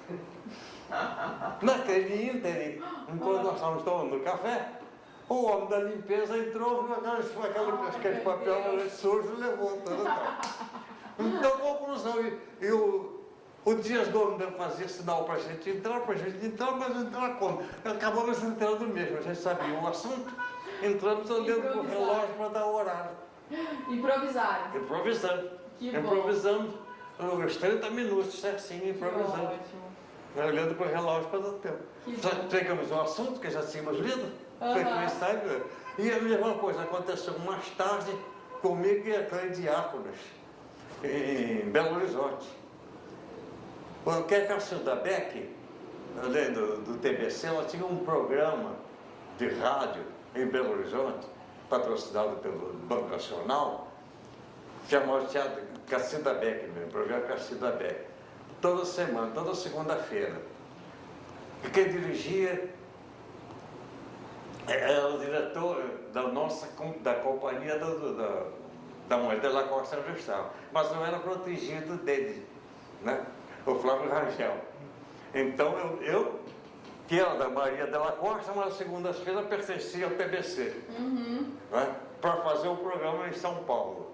Naquele ínterim, enquanto nós estávamos tomando no café, o homem da limpeza entrou com aquele papel sujo e levou tudo. Então, conclusão, e o Dias Gomes fazia sinal para a gente entrar, mas entrar como? Acabamos entrando mesmo, a gente sabia o assunto, entramos olhando para o relógio para dar o horário.
Improvisaram.
Improvisamos uns 30 minutos, certinho, improvisando. Olhando para o relógio para dar tempo. Pegamos um assunto que já tínhamos lido, e a mesma coisa aconteceu mais tarde comigo e a Cleide Diáconos, em Belo Horizonte. Porque a Cacilda Beck, além do TBC, ela tinha um programa de rádio em Belo Horizonte, patrocinado pelo Banco Nacional, chamado Teatro Cacilda Beck, mesmo, programa Cacilda Beck. Toda semana, toda segunda-feira. E quem dirigia era o diretor da companhia da mulher da Costa Gustavo, mas não era protegido dele, né? O Flávio Rangel. Então eu que era da Maria Della Costa, mas segunda-feira pertencia ao TBC, né? Para fazer um programa em São Paulo.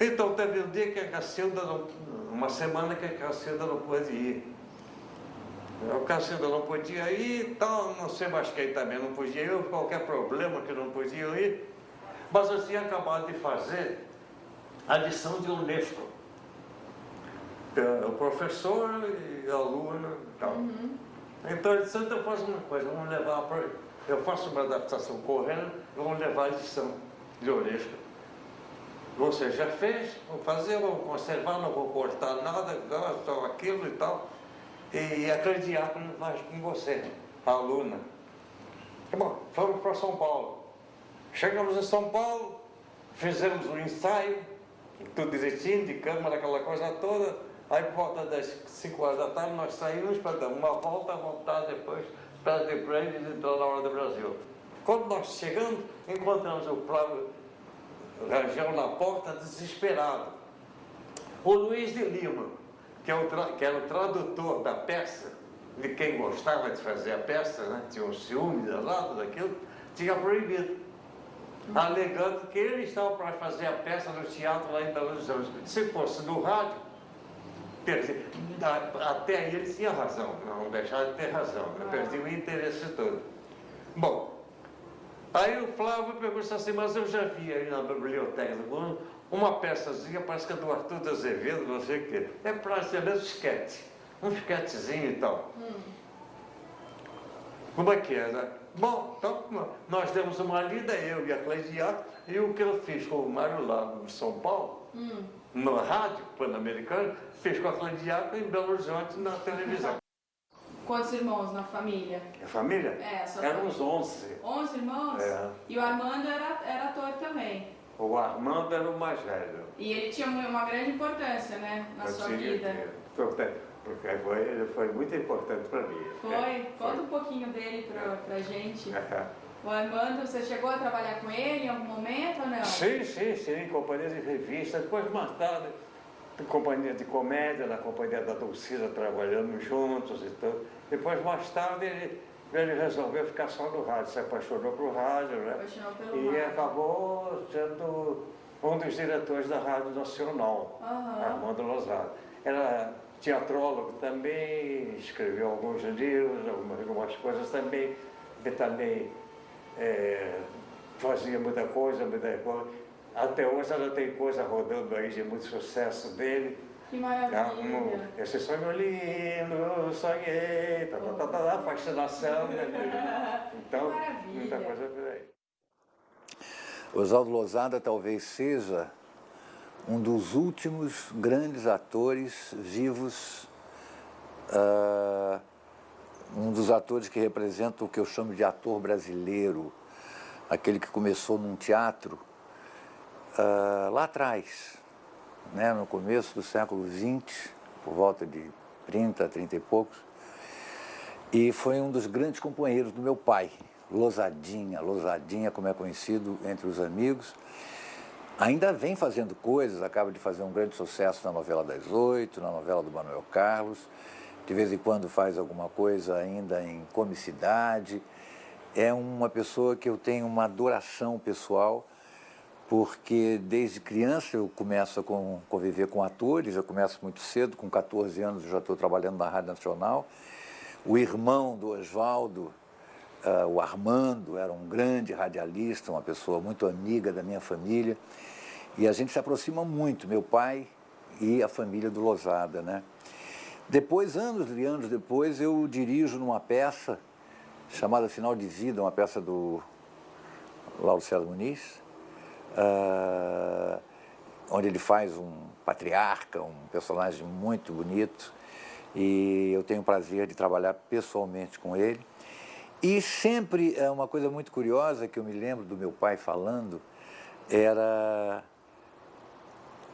Então teve um dia que a Cacilda, uma semana que a Cacilda não pôde ir. A Cacilda não podia ir, então não sei mais quem também não podia ir, qualquer problema que não podia ir. Mas eu tinha acabado de fazer a lição de Unesco. O professor e a aluna e tal. Então ele disse, então faz uma coisa, vamos levar para... Eu faço uma adaptação correndo, vamos levar a lição de Unesco. Você já fez, vou fazer, vou conservar, não vou cortar nada, só aquilo e tal. E a Cleide Diácono vai com você, a aluna. Bom, fomos para São Paulo. Chegamos em São Paulo, fizemos um ensaio, tudo direitinho, de câmera, aquela coisa toda. Aí por volta das 5 horas da tarde nós saímos para dar uma volta, voltar depois para The Brand e entrar na hora do Brasil. Quando nós chegamos, encontramos o Flávio Rangel na porta, desesperado. O Luiz de Lima, que era o tradutor da peça, de quem gostava de fazer a peça, né? Tinha um ciúme danado daquilo, tinha proibido, alegando que ele estava para fazer a peça no teatro lá em Belo Horizonte. Se fosse no rádio, quer dizer, até aí ele tinha razão, não deixava de ter razão, perdia o interesse todo. Bom, aí o Flávio perguntou assim, mas eu já vi aí na biblioteca do mundo uma peçazinha, parece que é do Arthur de Azevedo, não sei o quê. É para ser mesmo esquete, um esquetezinho e tal. Como é que é, né? Bom, então nós demos uma lida, eu e a Cleide Diácono, e o que eu fiz com o Mário lá em São Paulo, na rádio Pan-Americana, fiz com a Cleide Diácono em Belo Horizonte na televisão.
Quantos irmãos na família?
A família?
É, só
éramos 11.
11 irmãos?
É.
E o Armando era ator também?
O Armando era o mais velho.
E ele tinha uma grande importância, né, na sua vida?
Porque ele foi muito importante para mim.
Foi? Conta um pouquinho dele pra gente. O Armando, você chegou a trabalhar com ele em algum momento ou não?
Sim, em companhia de revista. Depois, mais tarde, em companhia de comédia, na companhia da Dulcina, trabalhando juntos e tudo. Depois, mais tarde, ele resolveu ficar só no rádio, se apaixonou pelo rádio, né?
Apaixonou pelo
e
rádio.
acabou sendo um dos diretores da Rádio Nacional, Armando Lozada. Era teatrólogo também, escreveu alguns livros, algumas coisas também, que também fazia muita coisa. Até hoje ela tem coisa rodando aí de muito sucesso dele.
Que maravilha!
Esse sonho lindo, sonhei, fascinação. Então, muita coisa por aí.
Oswaldo Lozada talvez seja um dos últimos grandes atores vivos, um dos atores que representa o que eu chamo de ator brasileiro, aquele que começou num teatro lá atrás, né, no começo do século XX, por volta de 30, 30 e poucos, e foi um dos grandes companheiros do meu pai, Losadinha, como é conhecido entre os amigos. Ainda vem fazendo coisas, acaba de fazer um grande sucesso na novela das 8, na novela do Manuel Carlos, de vez em quando faz alguma coisa ainda em comicidade. É uma pessoa que eu tenho uma adoração pessoal, porque desde criança eu começo a conviver com atores, eu começo muito cedo, com 14 anos eu já estou trabalhando na Rádio Nacional. O irmão do Oswaldo, o Armando, era um grande radialista, uma pessoa muito amiga da minha família, e a gente se aproxima muito, meu pai e a família do Losada, né? Depois, anos e anos depois, eu dirijo numa peça chamada Final de Vida, uma peça do Lauro César Muniz, onde ele faz um patriarca, um personagem muito bonito, e eu tenho o prazer de trabalhar pessoalmente com ele. E sempre, uma coisa muito curiosa que eu me lembro do meu pai falando, era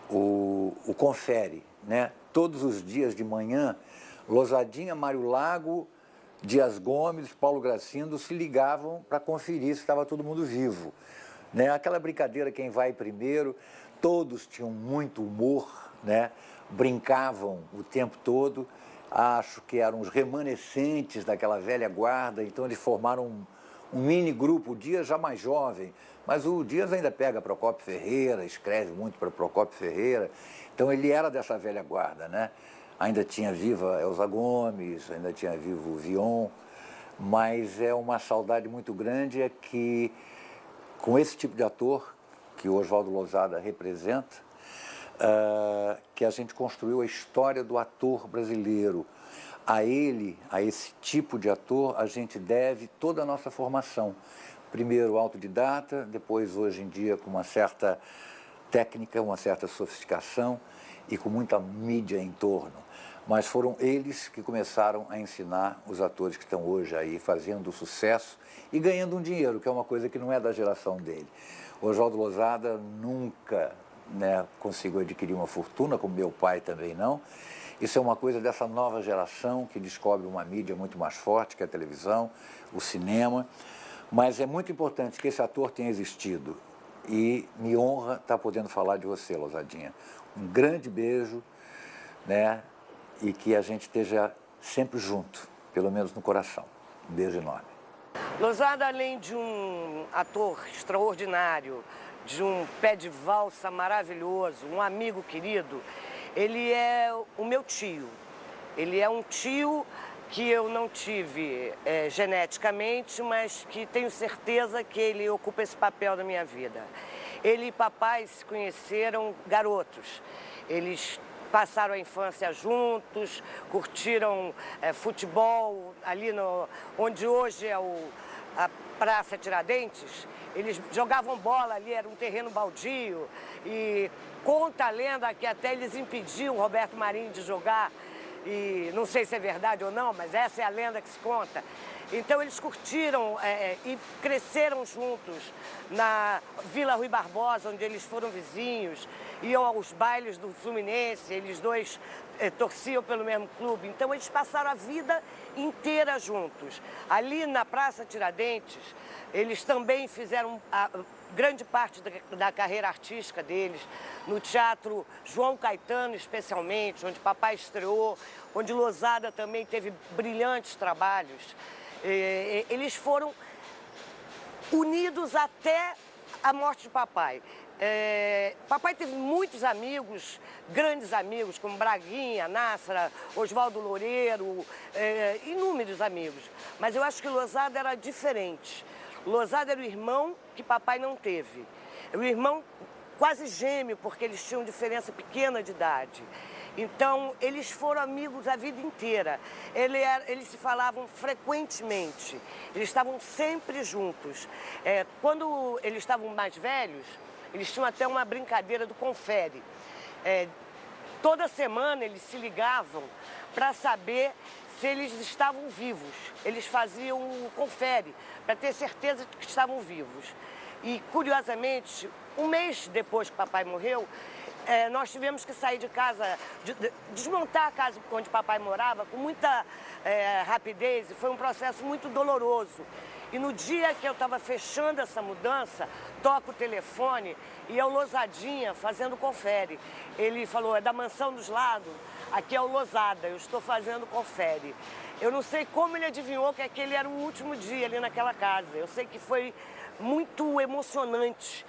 o confere, né? Todos os dias de manhã, Losadinha, Mário Lago, Dias Gomes, Paulo Gracindo se ligavam para conferir se estava todo mundo vivo, né? Aquela brincadeira, quem vai primeiro, todos tinham muito humor, né? Brincavam o tempo todo, acho que eram os remanescentes daquela velha guarda, então eles formaram um mini grupo, o Dias já mais jovem, mas o Dias ainda pega Procópio Ferreira, escreve muito para Procópio Ferreira, então ele era dessa velha guarda, né? Ainda tinha viva Elza Gomes, ainda tinha vivo o Vion, mas é uma saudade muito grande é que, com esse tipo de ator, que o Oswaldo Losada representa, que a gente construiu a história do ator brasileiro. A ele, a esse tipo de ator, a gente deve toda a nossa formação. Primeiro autodidata, depois, hoje em dia, com uma certa técnica, uma certa sofisticação e com muita mídia em torno. Mas foram eles que começaram a ensinar os atores que estão hoje aí fazendo sucesso e ganhando um dinheiro, que é uma coisa que não é da geração dele. O Oswaldo Losada nunca, né, conseguiu adquirir uma fortuna, como meu pai também não. Isso é uma coisa dessa nova geração que descobre uma mídia muito mais forte, que é a televisão, o cinema. Mas é muito importante que esse ator tenha existido. E me honra estar podendo falar de você, Losadinha. Um grande beijo, né? E que a gente esteja sempre junto, pelo menos no coração. Um beijo enorme.
Losada, além de um ator extraordinário, de um pé de valsa maravilhoso, um amigo querido, ele é o meu tio. Ele é um tio que eu não tive geneticamente, mas que tenho certeza que ele ocupa esse papel na minha vida. Ele e papai se conheceram garotos. Eles passaram a infância juntos, curtiram futebol ali onde hoje é a Praça Tiradentes. Eles jogavam bola ali, era um terreno baldio, e conta a lenda que até eles impediam o Roberto Marinho de jogar, e não sei se é verdade ou não, mas essa é a lenda que se conta. Então eles curtiram e cresceram juntos na Vila Rui Barbosa, onde eles foram vizinhos, iam aos bailes do Fluminense, eles dois torciam pelo mesmo clube. Então eles passaram a vida inteira juntos. Ali na Praça Tiradentes, eles também fizeram grande parte da carreira artística deles, no Teatro João Caetano especialmente, onde papai estreou, onde Losada também teve brilhantes trabalhos. Eles foram unidos até a morte de papai. Papai teve muitos amigos, grandes amigos, como Braguinha, Nássara, Oswaldo Loureiro, inúmeros amigos. Mas eu acho que Losada era diferente. Losada era o irmão que papai não teve. O irmão quase gêmeo, porque eles tinham diferença pequena de idade. Então, eles foram amigos a vida inteira. Eles se falavam frequentemente. Eles estavam sempre juntos. Quando eles estavam mais velhos, eles tinham até uma brincadeira do confere. Toda semana eles se ligavam para saber se eles estavam vivos. Eles faziam o confere para ter certeza de que estavam vivos. E, curiosamente, um mês depois que papai morreu, nós tivemos que sair de casa, desmontar a casa onde papai morava com muita rapidez, e foi um processo muito doloroso. E no dia que eu estava fechando essa mudança, toca o telefone e é o Losadinha fazendo confere. Ele falou, é da Mansão dos Lados, aqui é o Losada, eu estou fazendo confere. Eu não sei como ele adivinhou que aquele era o último dia ali naquela casa. Eu sei que foi muito emocionante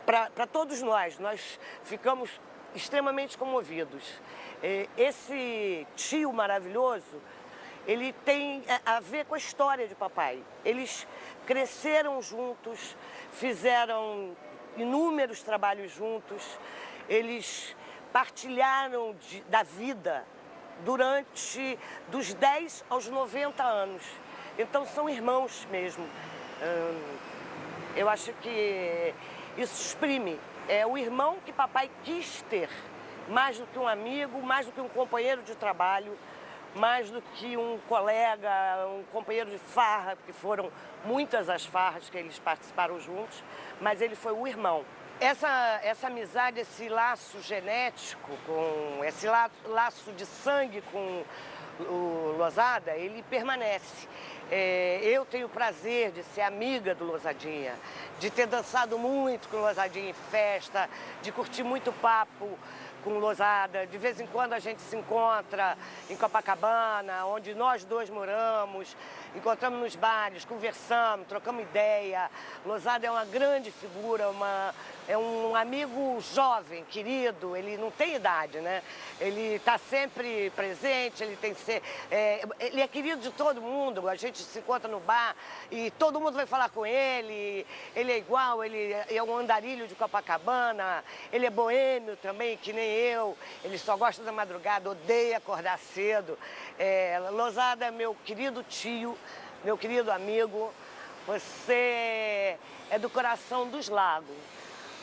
para todos nós. Nós ficamos extremamente comovidos. Esse tio maravilhoso, ele tem a ver com a história de papai. Eles cresceram juntos, fizeram inúmeros trabalhos juntos, eles partilharam da vida durante dos 10 aos 90 anos. Então são irmãos mesmo. Eu acho que isso exprime o irmão que papai quis ter, mais do que um amigo, mais do que um companheiro de trabalho, mais do que um colega, um companheiro de farra, porque foram muitas as farras que eles participaram juntos, mas ele foi o irmão. Essa amizade, esse laço genético, esse laço de sangue com o Losada, ele permanece. Eu tenho o prazer de ser amiga do Losadinha, de ter dançado muito com o Losadinha em festa, de curtir muito papo com o Losada. De vez em quando a gente se encontra em Copacabana, onde nós dois moramos, encontramos nos bares, conversamos, trocamos ideia. Losada é uma grande figura, é um amigo jovem, querido, ele não tem idade, né? Ele está sempre presente, ele é querido de todo mundo, a gente se encontra no bar e todo mundo vai falar com ele, ele é igual, ele é um andarilho de Copacabana, ele é boêmio também, que nem eu, ele só gosta da madrugada, odeia acordar cedo. Losada é meu querido tio, meu querido amigo, você é do coração dos lagos.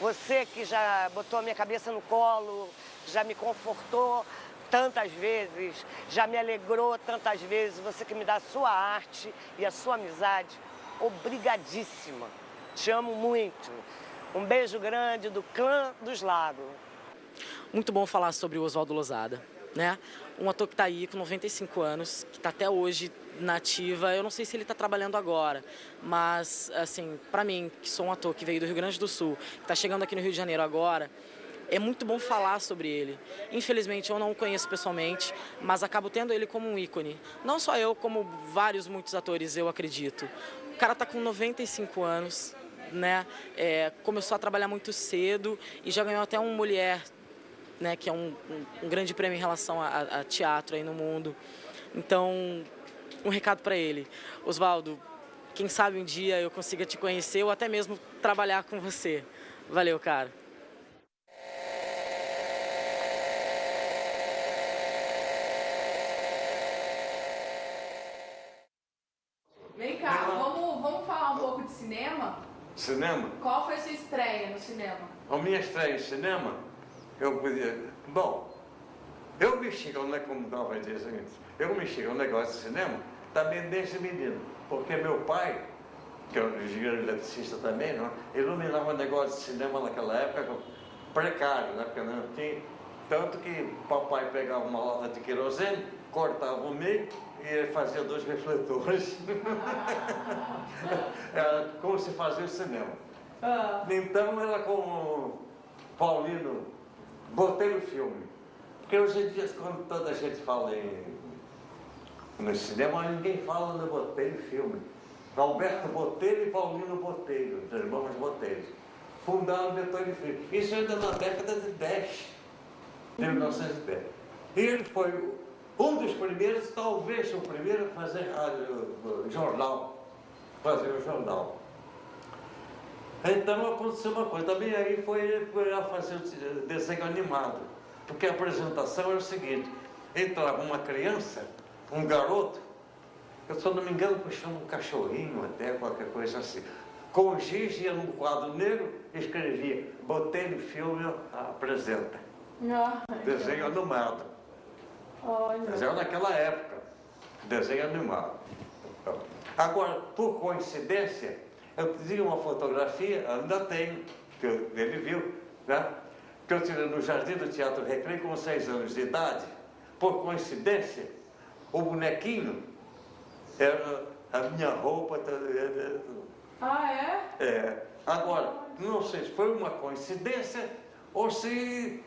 Você que já botou a minha cabeça no colo, já me confortou tantas vezes, já me alegrou tantas vezes, você que me dá a sua arte e a sua amizade, obrigadíssima. Te amo muito. Um beijo grande do Clã dos Lagos.
Muito bom falar sobre o Oswaldo Losada, né? Um ator que está aí com 95 anos, que está até hoje na ativa. Eu não sei se ele está trabalhando agora, mas, assim, para mim, que sou um ator que veio do Rio Grande do Sul, que está chegando aqui no Rio de Janeiro agora, é muito bom falar sobre ele. Infelizmente, eu não o conheço pessoalmente, mas acabo tendo ele como um ícone. Não só eu, como muitos atores, eu acredito. O cara está com 95 anos, né? Começou a trabalhar muito cedo e já ganhou até uma mulher, né, que é um grande prêmio em relação a teatro aí no mundo. Então, um recado para ele. Oswaldo, quem sabe um dia eu consiga te conhecer ou até mesmo trabalhar com você. Valeu, cara.
Vem cá, vamos falar um pouco de cinema?
Cinema?
Qual foi a sua estreia no cinema?
A minha estreia em cinema, eu podia... Bom, eu mexi com eu mexi com o negócio de cinema também desde menino, porque meu pai, que era engenheiro eletricista também, não, iluminava o negócio de cinema naquela época precário, né, porque não tinha... Tanto que papai pegava uma lata de querosene, cortava o meio e fazia 2 refletores. Era como se fazia o cinema. Então era com o Paulino Botelho Filme. Porque hoje em dia, quando toda a gente fala no cinema, ninguém fala no Botelho Filme. Alberto Botelho e Paulino Botelho, os irmãos Botelho, fundaram o Botelho Filme. Isso ainda na década de 10, de 1910. E ele foi um dos primeiros, talvez o primeiro, a fazer jornal. Fazer o jornal. Então aconteceu uma coisa, também aí foi a fazer o desenho animado. Porque a apresentação era o seguinte, entrava uma criança, um garoto, eu só não me engano que chama um cachorrinho até, qualquer coisa assim, com giz, ia num quadro negro, escrevia, Botelho Filme apresenta. Desenho animado. Desenho naquela época, desenho animado. Agora, por coincidência, eu tinha uma fotografia, ainda tenho, que ele viu, né? que eu tirei no Jardim do Teatro Recreio com 6 anos de idade. Por coincidência, o bonequinho era a minha roupa.
Ah, é?
É. Agora, não sei se foi uma coincidência ou se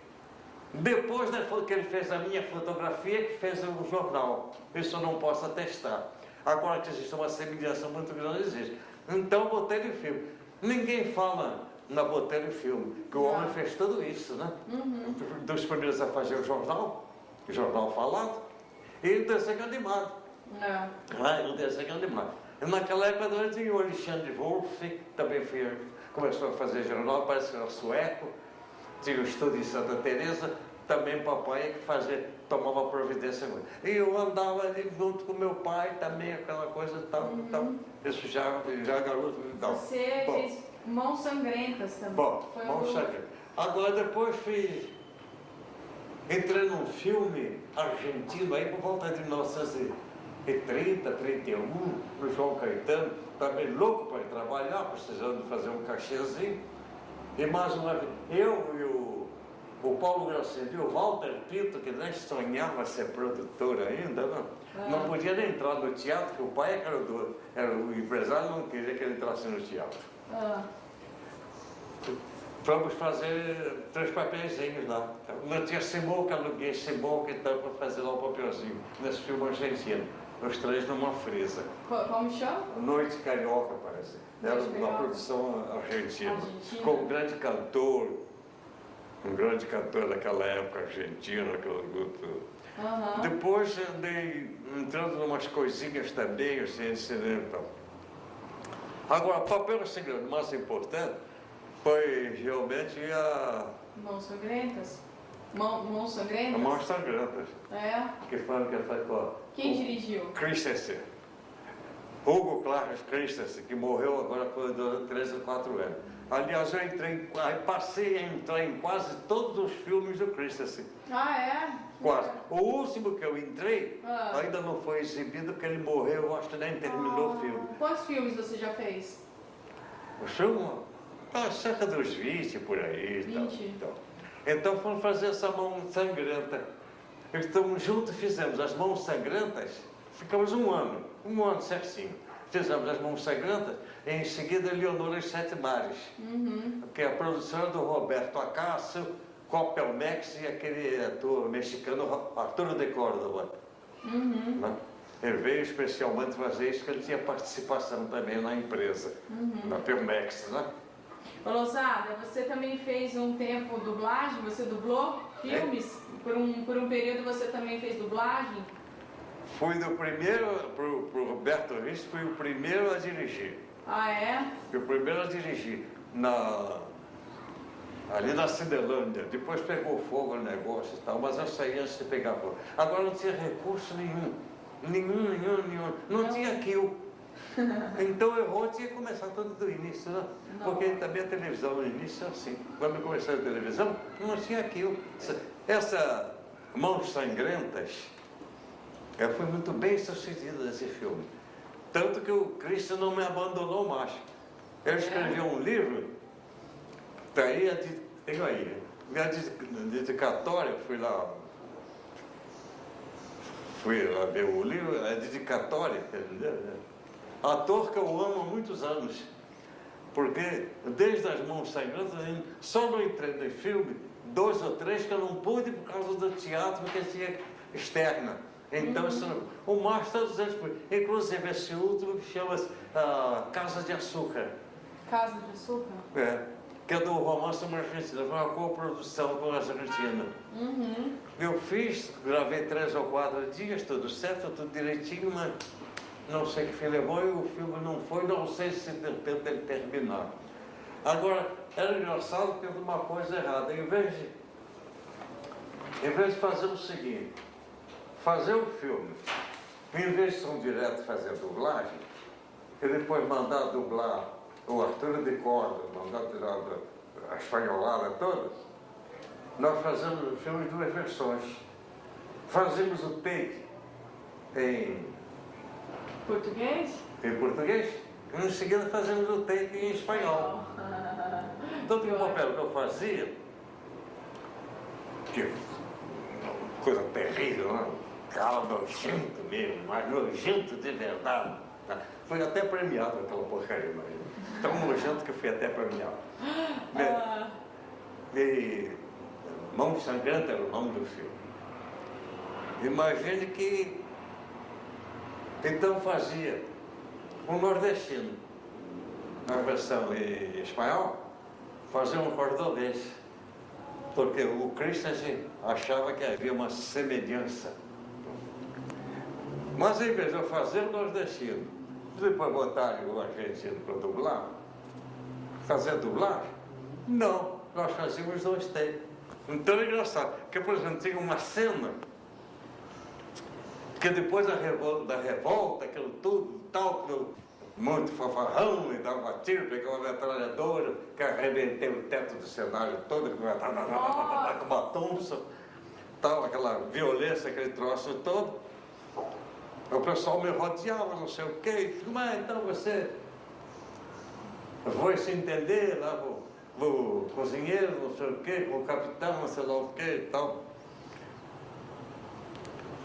depois que ele fez a minha fotografia, que fez o jornal. Isso eu não posso atestar. Agora que existe uma semelhança muito grande, existe. Então, botei no filme. Ninguém fala na Botelho Filme, que o homem fez tudo isso, né? Dos primeiros a fazer o jornal falado, e o desenho animado. O desenho animado. E naquela época tinha o Alexandre Wolff, que também começou a fazer jornal, parece que era sueco, tinha o estúdio em Santa Teresa, também papai que tomava providência. E eu andava ali junto com meu pai também, aquela coisa tal. Isso já garoto.
Você fez Mãos Sangrentas também.
Bom, Mãos Sangrentas. Agora depois entrei num filme argentino aí por volta de 1930, 31, no João Caetano, também louco para ir trabalhar, precisando fazer um cachezinho. E mais uma vez, eu e o Paulo Gracindo e o Walter Pinto, que nem sonhava ser produtor ainda, não podia nem entrar no teatro, porque o pai era o empresário, não queria que ele entrasse no teatro. Vamos fazer 3 papeizinhos lá. Não tinha Simonca, aluguei Simonca então para fazer lá o papelzinho, nesse filme argentino. Os 3 numa frisa.
Como chama?
Noite Carioca, parece. Era uma produção argentina. Com um grande cantor daquela época argentina, aquele grupo. Depois andei entrando em umas coisinhas também, assim, de cinema e tal. Agora, o papel mais importante foi realmente a...
Mãos Sangrentas? Mãos Sangrentas?
Mãos Sangrentas.
É?
Que foi que foi com...
Quem dirigiu?
Christensen. Hugo Clark Christensen, que morreu agora com 3 ou 4 anos. Aliás, eu passei a entrar em quase todos os filmes do Christensen.
Ah, é?
Quase. O último que eu entrei ainda não foi exibido porque ele morreu, eu acho que nem terminou o filme.
Quantos filmes você já fez?
O filme? Cerca dos 20 por aí.
20?
Então fomos fazer essa Mão Sangrenta. Então juntos fizemos as Mãos Sangrentas, ficamos um ano certinho. Fizemos as Mãos Sangrentas e em seguida Leonor e os 7 Mares, que é a produção do Roberto Acácio, Coppelmex e aquele ator mexicano Arturo de Córdoba. Ele veio especialmente fazer isso, porque ele tinha participação também na empresa, na Pelmex, né?
Ô, Lousada, você também fez um tempo dublagem? Você dublou filmes? Por um período você também fez dublagem?
Fui do primeiro, pro Roberto Risso, fui o primeiro a dirigir.
Ah, é?
Fui o primeiro a dirigir ali na Cinelândia. Depois pegou fogo o negócio e tal, mas eu saí antes de pegar fogo. Agora não tinha recurso nenhum. Não tinha kill. Então eu tinha que começar tudo do início, né? Porque também a televisão no início é assim. Quando eu comecei a televisão, não tinha kill. Essa Mãos Sangrentas foi muito bem sucedido nesse filme. Tanto que o Cristo não me abandonou mais. Ele escreveu um livro, tá aí, tenho aí, minha dedicatória, fui lá ver o livro, a dedicatória, ator que eu amo há muitos anos, porque desde as Mãos Sangrentas, só não entrei no filme 2 ou 3 que eu não pude por causa do teatro, porque tinha externa. Então, o mais todos eles, inclusive esse último que chama-se Casa de Açúcar.
Casa de Açúcar?
Que é do Romance Argentina, foi uma coprodução com a Argentina. Eu gravei 3 ou 4 dias, tudo certo, tudo direitinho, mas não sei que fim levou e o filme não foi, não sei se deu tempo dele terminar. Agora, era engraçado porque teve uma coisa errada. Em vez de fazer o seguinte, fazer o filme, em vez de ser direto fazer a dublagem, e depois mandar dublar o Arturo de Córdoba, mandar tirar a espanholada toda, nós fazemos o filme em 2 versões. Fazemos o take em
português?
Em português, e em seguida fazemos o take em espanhol. Então, o papel que eu fazia, que coisa terrível, né? Cara nojento mesmo, mas nojento de verdade. Tá? Foi até premiado aquela porcaria, imagina. Tão nojento que foi até premiado. E Mão Sangrenta era o nome do filme. Imagine que então fazia um nordestino, na versão em espanhol, fazia um cordobês, porque o Christian achava que havia uma semelhança. Mas em vez de eu fazer o nordestino, depois botar o argentino para dublar, fazer dublagem, não, nós fazíamos dois takes. Então é engraçado, porque por exemplo tinha uma cena que depois da revolta, aquilo tudo, tal, muito fanfarrão, e dava tiro, pegava uma metralhadora, que arrebentei o teto do cenário todo, com uma Thompson, tal, aquela violência, aquele troço todo. O pessoal me rodeava, não sei o quê, mas então você foi se entender lá, o cozinheiro, não sei o quê, com o capitão, não sei lá o quê e tal.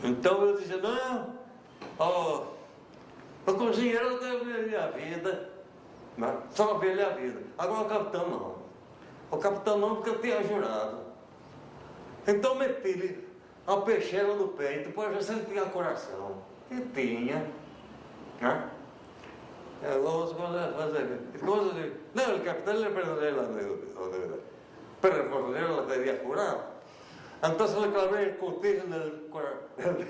Então eu dizia, não, o cozinheiro deve ver a vida, né? Só ver a vida. Agora o capitão não. O capitão não, porque eu tinha jurado. Então meti-lhe a peixeira no peito, para ver se ele tinha coração. E tinha. Né? Não, el capitán le perdoné la deuda, pero el cocinero la tenía jurado. Entonces le clavé el cuchillo en el corazón.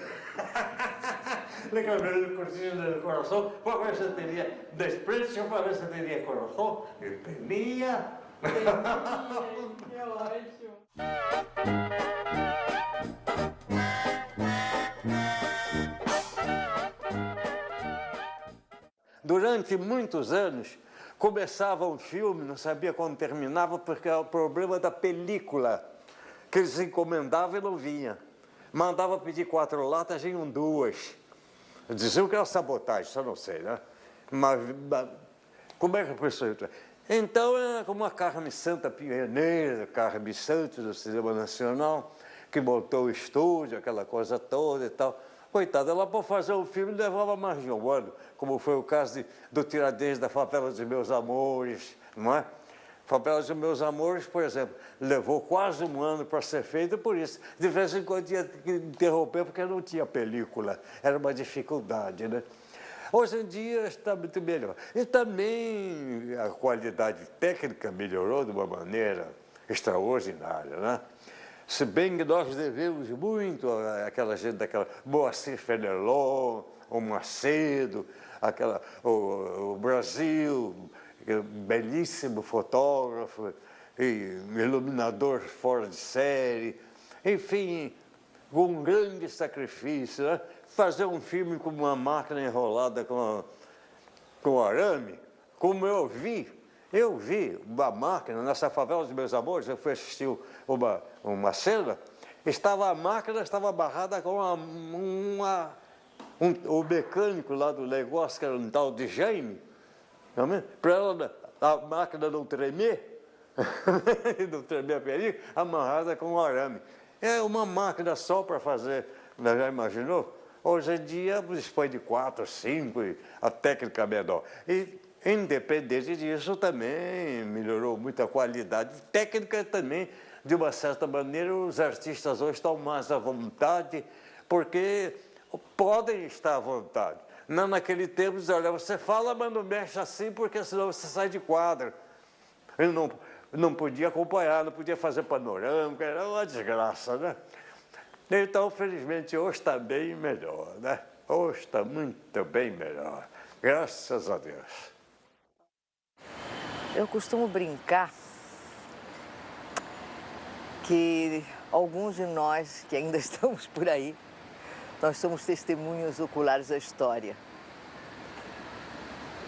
Le clavé el cuchillo en el corazón para ver si tenía desprecio, para ver si tenía corazón. Y tenía.
Que ótimo.
Durante muitos anos, começava um filme, não sabia quando terminava, porque era o problema da película, que eles encomendavam e não vinha. Mandava pedir 4 latas, vinham 2. Diziam que era sabotagem, só não sei, né? Mas como é que a pessoa... Então, era como a Carme Santa pioneira, Carme Santos do Cinema Nacional, que montou o estúdio, aquela coisa toda e tal. Coitada, ela para fazer o filme levava mais de um ano, como foi o caso do Tiradentes da Favela dos Meus Amores, não é? Favela dos Meus Amores, por exemplo, levou quase um ano para ser feito, por isso, de vez em quando tinha que interromper, porque não tinha película, era uma dificuldade, né? Hoje em dia está muito melhor. E também a qualidade técnica melhorou de uma maneira extraordinária, né? Se bem que nós devemos muito àquela gente daquela Moacir Fenelon, o Macedo, o Brasil, belíssimo fotógrafo, e iluminador fora de série, enfim, com um grande sacrifício, né? Fazer um filme com uma máquina enrolada com arame, como eu vi uma máquina nessa Favela dos Meus Amores. Eu fui assistir uma cena, a máquina estava amarrada com o mecânico lá do negócio, que era um tal de Jaime, para a máquina não tremer, não tremer a perigo, amarrada com um arame. É uma máquina só para fazer, já imaginou? Hoje em dia, dispõe de 4, 5, e a técnica menor. E, independente disso, também melhorou muito a qualidade técnica também. De uma certa maneira, os artistas hoje estão mais à vontade, porque podem estar à vontade. Não, naquele tempo, diz, olha, você fala, mas não mexe assim, porque senão você sai de quadro. Ele não podia acompanhar, não podia fazer panorâmica, era uma desgraça, né? Então, felizmente, hoje está bem melhor, né? Hoje está muito bem melhor, graças a Deus.
Eu costumo brincar que alguns de nós que ainda estamos por aí, nós somos testemunhas oculares da história.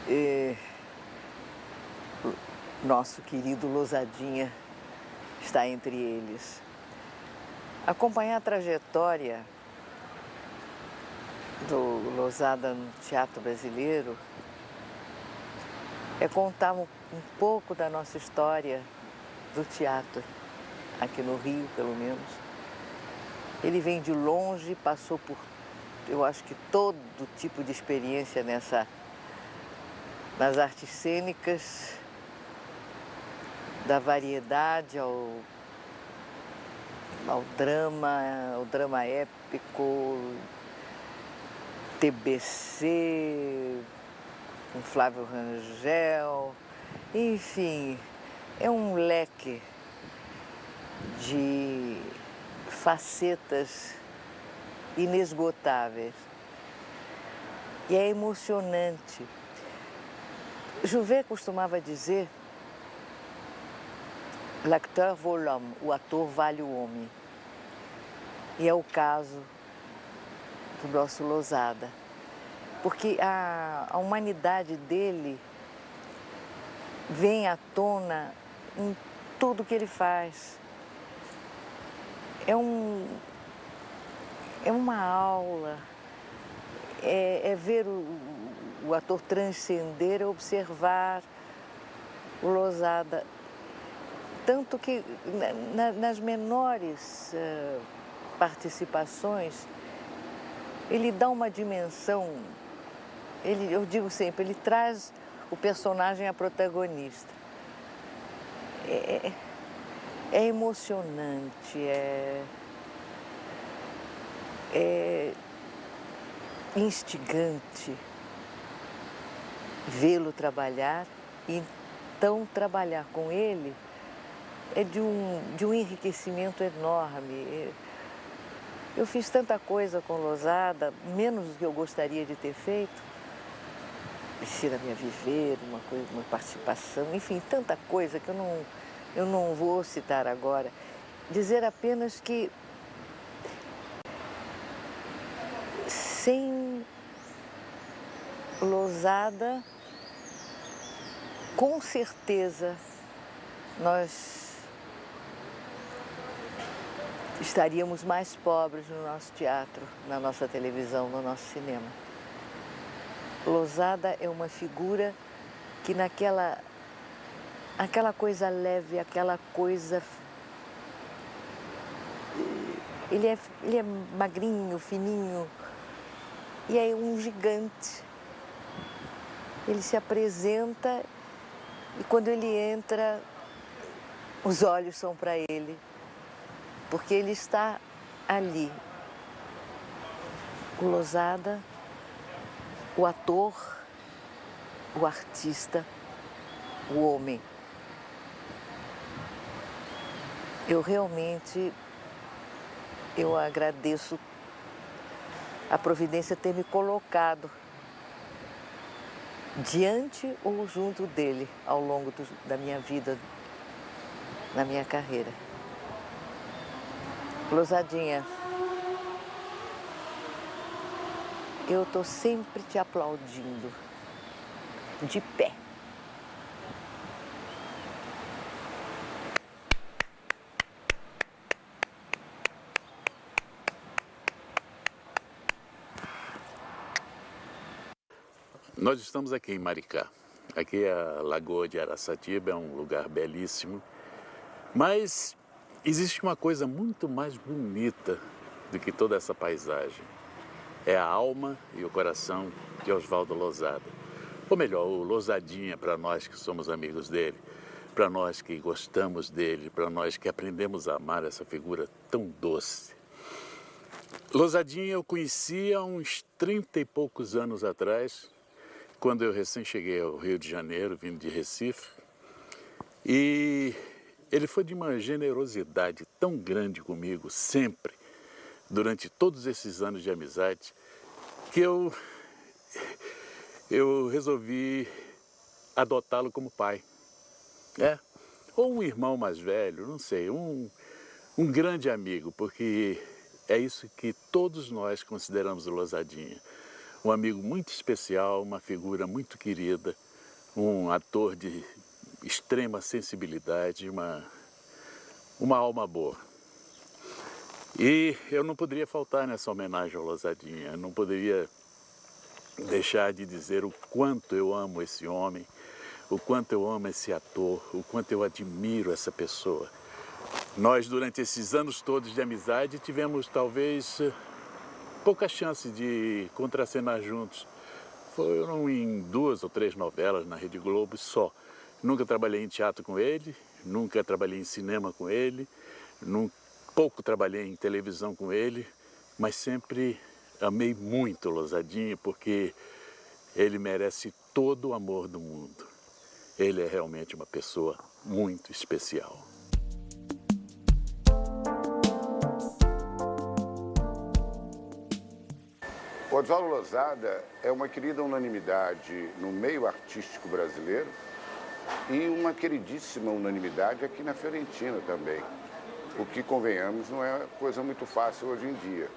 E nosso querido Lousadinha está entre eles. Acompanhar a trajetória do Lousada no teatro brasileiro é contar um pouco da nossa história do teatro, aqui no Rio, pelo menos.
Ele vem de longe, passou por, eu acho que todo tipo de experiência nas artes cênicas, da variedade ao drama épico, TBC, com Flávio Rangel, enfim, é um leque de facetas inesgotáveis. E é emocionante. Jouvet costumava dizer: l'acteur vaut l'homme, o ator vale o homem. E é o caso do nosso Losada. Porque a humanidade dele vem à tona em tudo que ele faz. É uma aula, é ver o ator transcender, é observar o Losada. Tanto que nas menores participações, ele dá uma dimensão, eu digo sempre, ele traz o personagem a protagonista. É emocionante, é instigante vê-lo trabalhar, e então trabalhar com ele é de um enriquecimento enorme. Eu fiz tanta coisa com Losada, menos do que eu gostaria de ter feito. Ensina me a viver, uma participação, enfim, tanta coisa que eu não vou citar agora. Dizer apenas que sem Losada, com certeza, nós estaríamos mais pobres no nosso teatro, na nossa televisão, no nosso cinema. Losada é uma figura que aquela coisa leve, aquela coisa... Ele é magrinho, fininho, e é um gigante. Ele se apresenta e quando ele entra, os olhos são para ele, porque ele está ali. O Losada, o ator, o artista, o homem. Eu agradeço a providência ter me colocado diante ou junto dele ao longo da minha vida, na minha carreira. Losadinha, eu estou sempre te aplaudindo, de pé.
Nós estamos aqui em Maricá. Aqui a Lagoa de Araçatiba é um lugar belíssimo, mas existe uma coisa muito mais bonita do que toda essa paisagem. É a alma e o coração de Osvaldo Losada. Ou melhor, o Losadinha, para nós que somos amigos dele, para nós que gostamos dele, para nós que aprendemos a amar essa figura tão doce. Losadinha eu conheci há uns 30 e poucos anos atrás, quando eu recém cheguei ao Rio de Janeiro, vindo de Recife, e ele foi de uma generosidade tão grande comigo, sempre, durante todos esses anos de amizade, que eu resolvi adotá-lo como pai. Ou um irmão mais velho, não sei, um grande amigo, porque é isso que todos nós consideramos o Losadinha. Um amigo muito especial, uma figura muito querida, um ator de extrema sensibilidade, uma alma boa. E eu não poderia faltar nessa homenagem ao Losadinha, eu não poderia deixar de dizer o quanto eu amo esse homem, o quanto eu amo esse ator, o quanto eu admiro essa pessoa. Nós, durante esses anos todos de amizade, tivemos talvez pouca chance de contracenar juntos. Foram em 2 ou 3 novelas na Rede Globo só. Nunca trabalhei em teatro com ele, nunca trabalhei em cinema com ele, pouco trabalhei em televisão com ele, mas sempre amei muito o Losadinha porque ele merece todo o amor do mundo. Ele é realmente uma pessoa muito especial.
Oswaldo Losada é uma querida unanimidade no meio artístico brasileiro e uma queridíssima unanimidade aqui na Fiorentina também. O que, convenhamos, não é coisa muito fácil hoje em dia.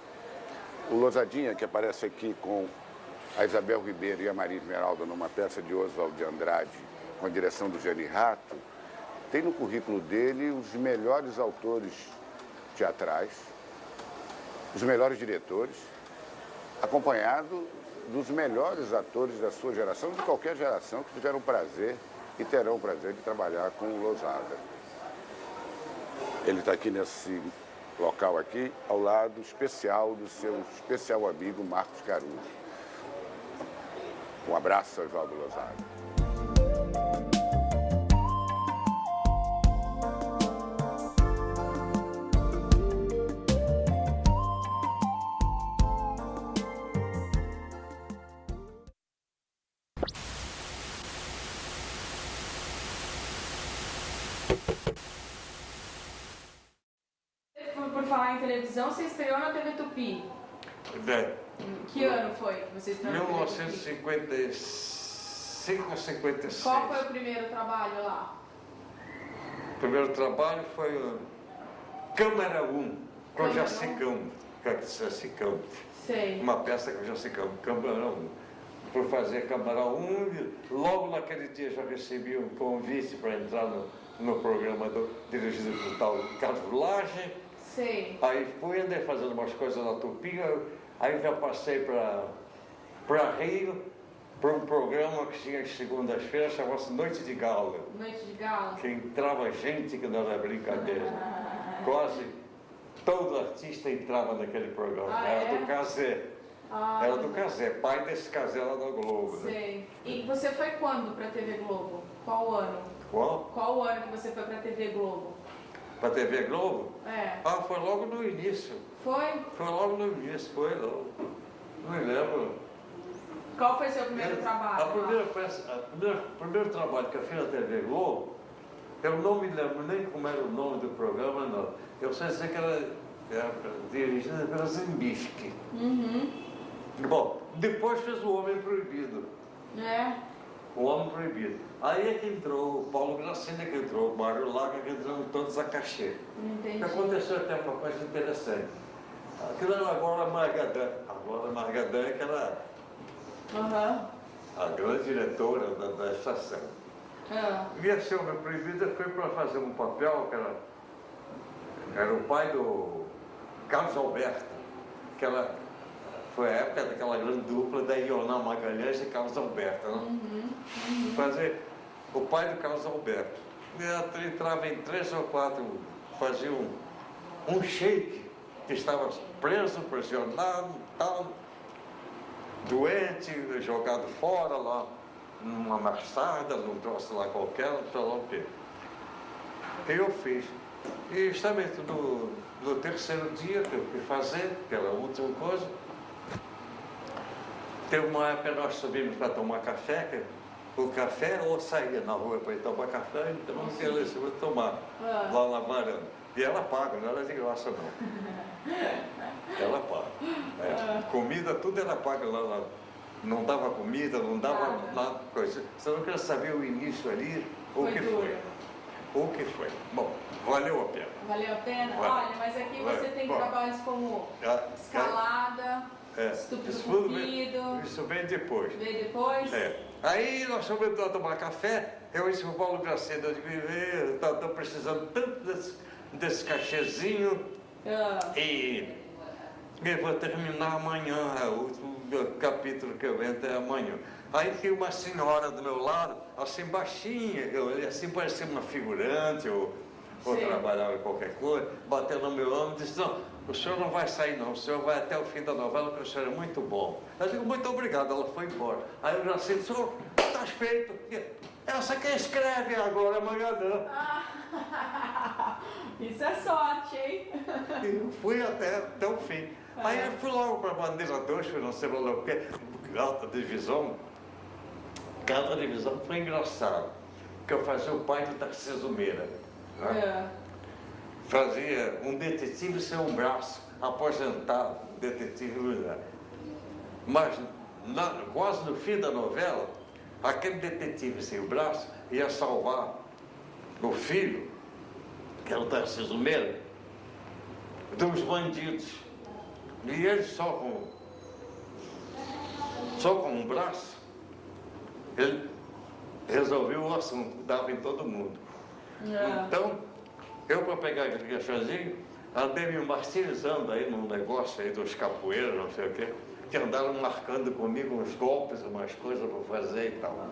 O Losadinha, que aparece aqui com a Isabel Ribeiro e a Maria Esmeralda numa peça de Oswald de Andrade, com a direção do Gianni Rato, tem no currículo dele os melhores autores teatrais, os melhores diretores, acompanhado dos melhores atores da sua geração, de qualquer geração, que tiveram prazer e terão o prazer de trabalhar com o Losada. Ele está aqui nesse local aqui, ao lado especial do seu especial amigo Marcos Caruso. Um abraço, Oswaldo Losada.
Por falar em televisão, você estreou na TV Tupi. Que ano foi que você estreou na TV Tupi?
1955 a 56.
Qual foi o primeiro trabalho lá?
O primeiro trabalho foi Câmara 1, com o Jaci Campos.
Sei.
Uma peça com o Jaci Campos, Câmara 1. Por fazer Câmara 1, logo naquele dia já recebi um convite para entrar no programa dirigido por tal Carlos Lage.
Sei.
Aí fui, andei fazendo umas coisas na Tupi, aí já passei para Rio, para um programa que tinha às segundas-feiras, chamava-se Noite de Gala.
Noite de Gala.
Que entrava gente que não era brincadeira. Quase todo artista entrava naquele programa. Era do Cazé. Era do Cazé, pai desse Cazé lá da Globo.
Sei. Né? E você foi quando para a TV Globo? Qual ano?
Qual
o ano que você foi para a TV Globo?
Para a TV Globo?
É.
Foi logo no início.
Foi?
Foi logo no início, foi logo. Não me lembro.
Qual foi seu primeiro trabalho?
O primeiro trabalho que eu fiz na TV Globo, eu não me lembro nem como era o nome do programa, não. Eu sei dizer que era dirigida pela Zimbisky. Bom, depois fez O Homem Proibido. O Homem Proibido. Aí é que entrou o Paulo Gracina, que entrou o Mário Laga, que entrou todos a cachê.
Entendi.
Aconteceu até uma coisa interessante. Aquilo era agora Margadã. Agora Margadã é que era a grande diretora da estação. E esse Homem Proibido foi para fazer um papel que era o pai do Carlos Alberto, que foi a época daquela grande dupla da Ioná Magalhães e Carlos Alberto, né? Fazer o pai do Carlos Alberto. Ele entrava em 3 ou 4, fazia um shake, que estava preso, pressionado, tal, doente, jogado fora lá, numa maçada, num troço lá qualquer, sei lá o quê. Eu fiz. E justamente no terceiro dia que eu fui fazer, que era a última coisa, teve uma época que nós subimos para tomar café, o café ou saía na rua para ir tomar café, então não tinha lá em cima de tomar, lá na varanda. E ela paga, não era de graça não. Ela paga. Comida, tudo era paga lá. Não dava comida, não dava nada, coisa. Você não quer saber o início ali, o que foi. O que foi. Bom, valeu a pena.
Valeu a pena? Olha, mas aqui você tem trabalhos como escalada, estúpido cupido.
Isso vem depois.
Veio depois?
Aí nós fomos para tomar café, eu disse para o Paulo Gracena, eu digo, estou precisando tanto desse cachezinho e eu vou terminar amanhã, o último capítulo que eu entro é amanhã. Aí tinha uma senhora do meu lado, assim baixinha, assim parecia uma figurante, ou ou
Sim.
trabalhava em qualquer coisa, bateu no meu ombro e disse, não, o senhor não vai sair não, o senhor vai até o fim da novela, porque o senhor é muito bom. Eu digo, muito obrigado, ela foi embora. Aí o Jacinto, senhor, está feito. Essa quem escreve agora, amanhã não.
Isso é sorte, hein?
E eu fui até o fim. Aí eu fui logo para a Bandeira 2, fui não sei lá o quê, cada divisão foi engraçado. Porque eu fazia o pai do Tarcísio Meira. Né? Fazia um detetive sem um braço, aposentado, detetive Luiz. Mas quase no fim da novela, aquele detetive sem o braço ia salvar o filho, que era o Tarcísio Meira, dos bandidos. E ele só com um braço, ele resolveu o assunto, dava em todo mundo. Então, eu para pegar aquele caixãozinho, andei me martirizando aí num negócio aí dos capoeiros, não sei o quê, que andaram marcando comigo uns golpes, umas coisas para fazer e tal.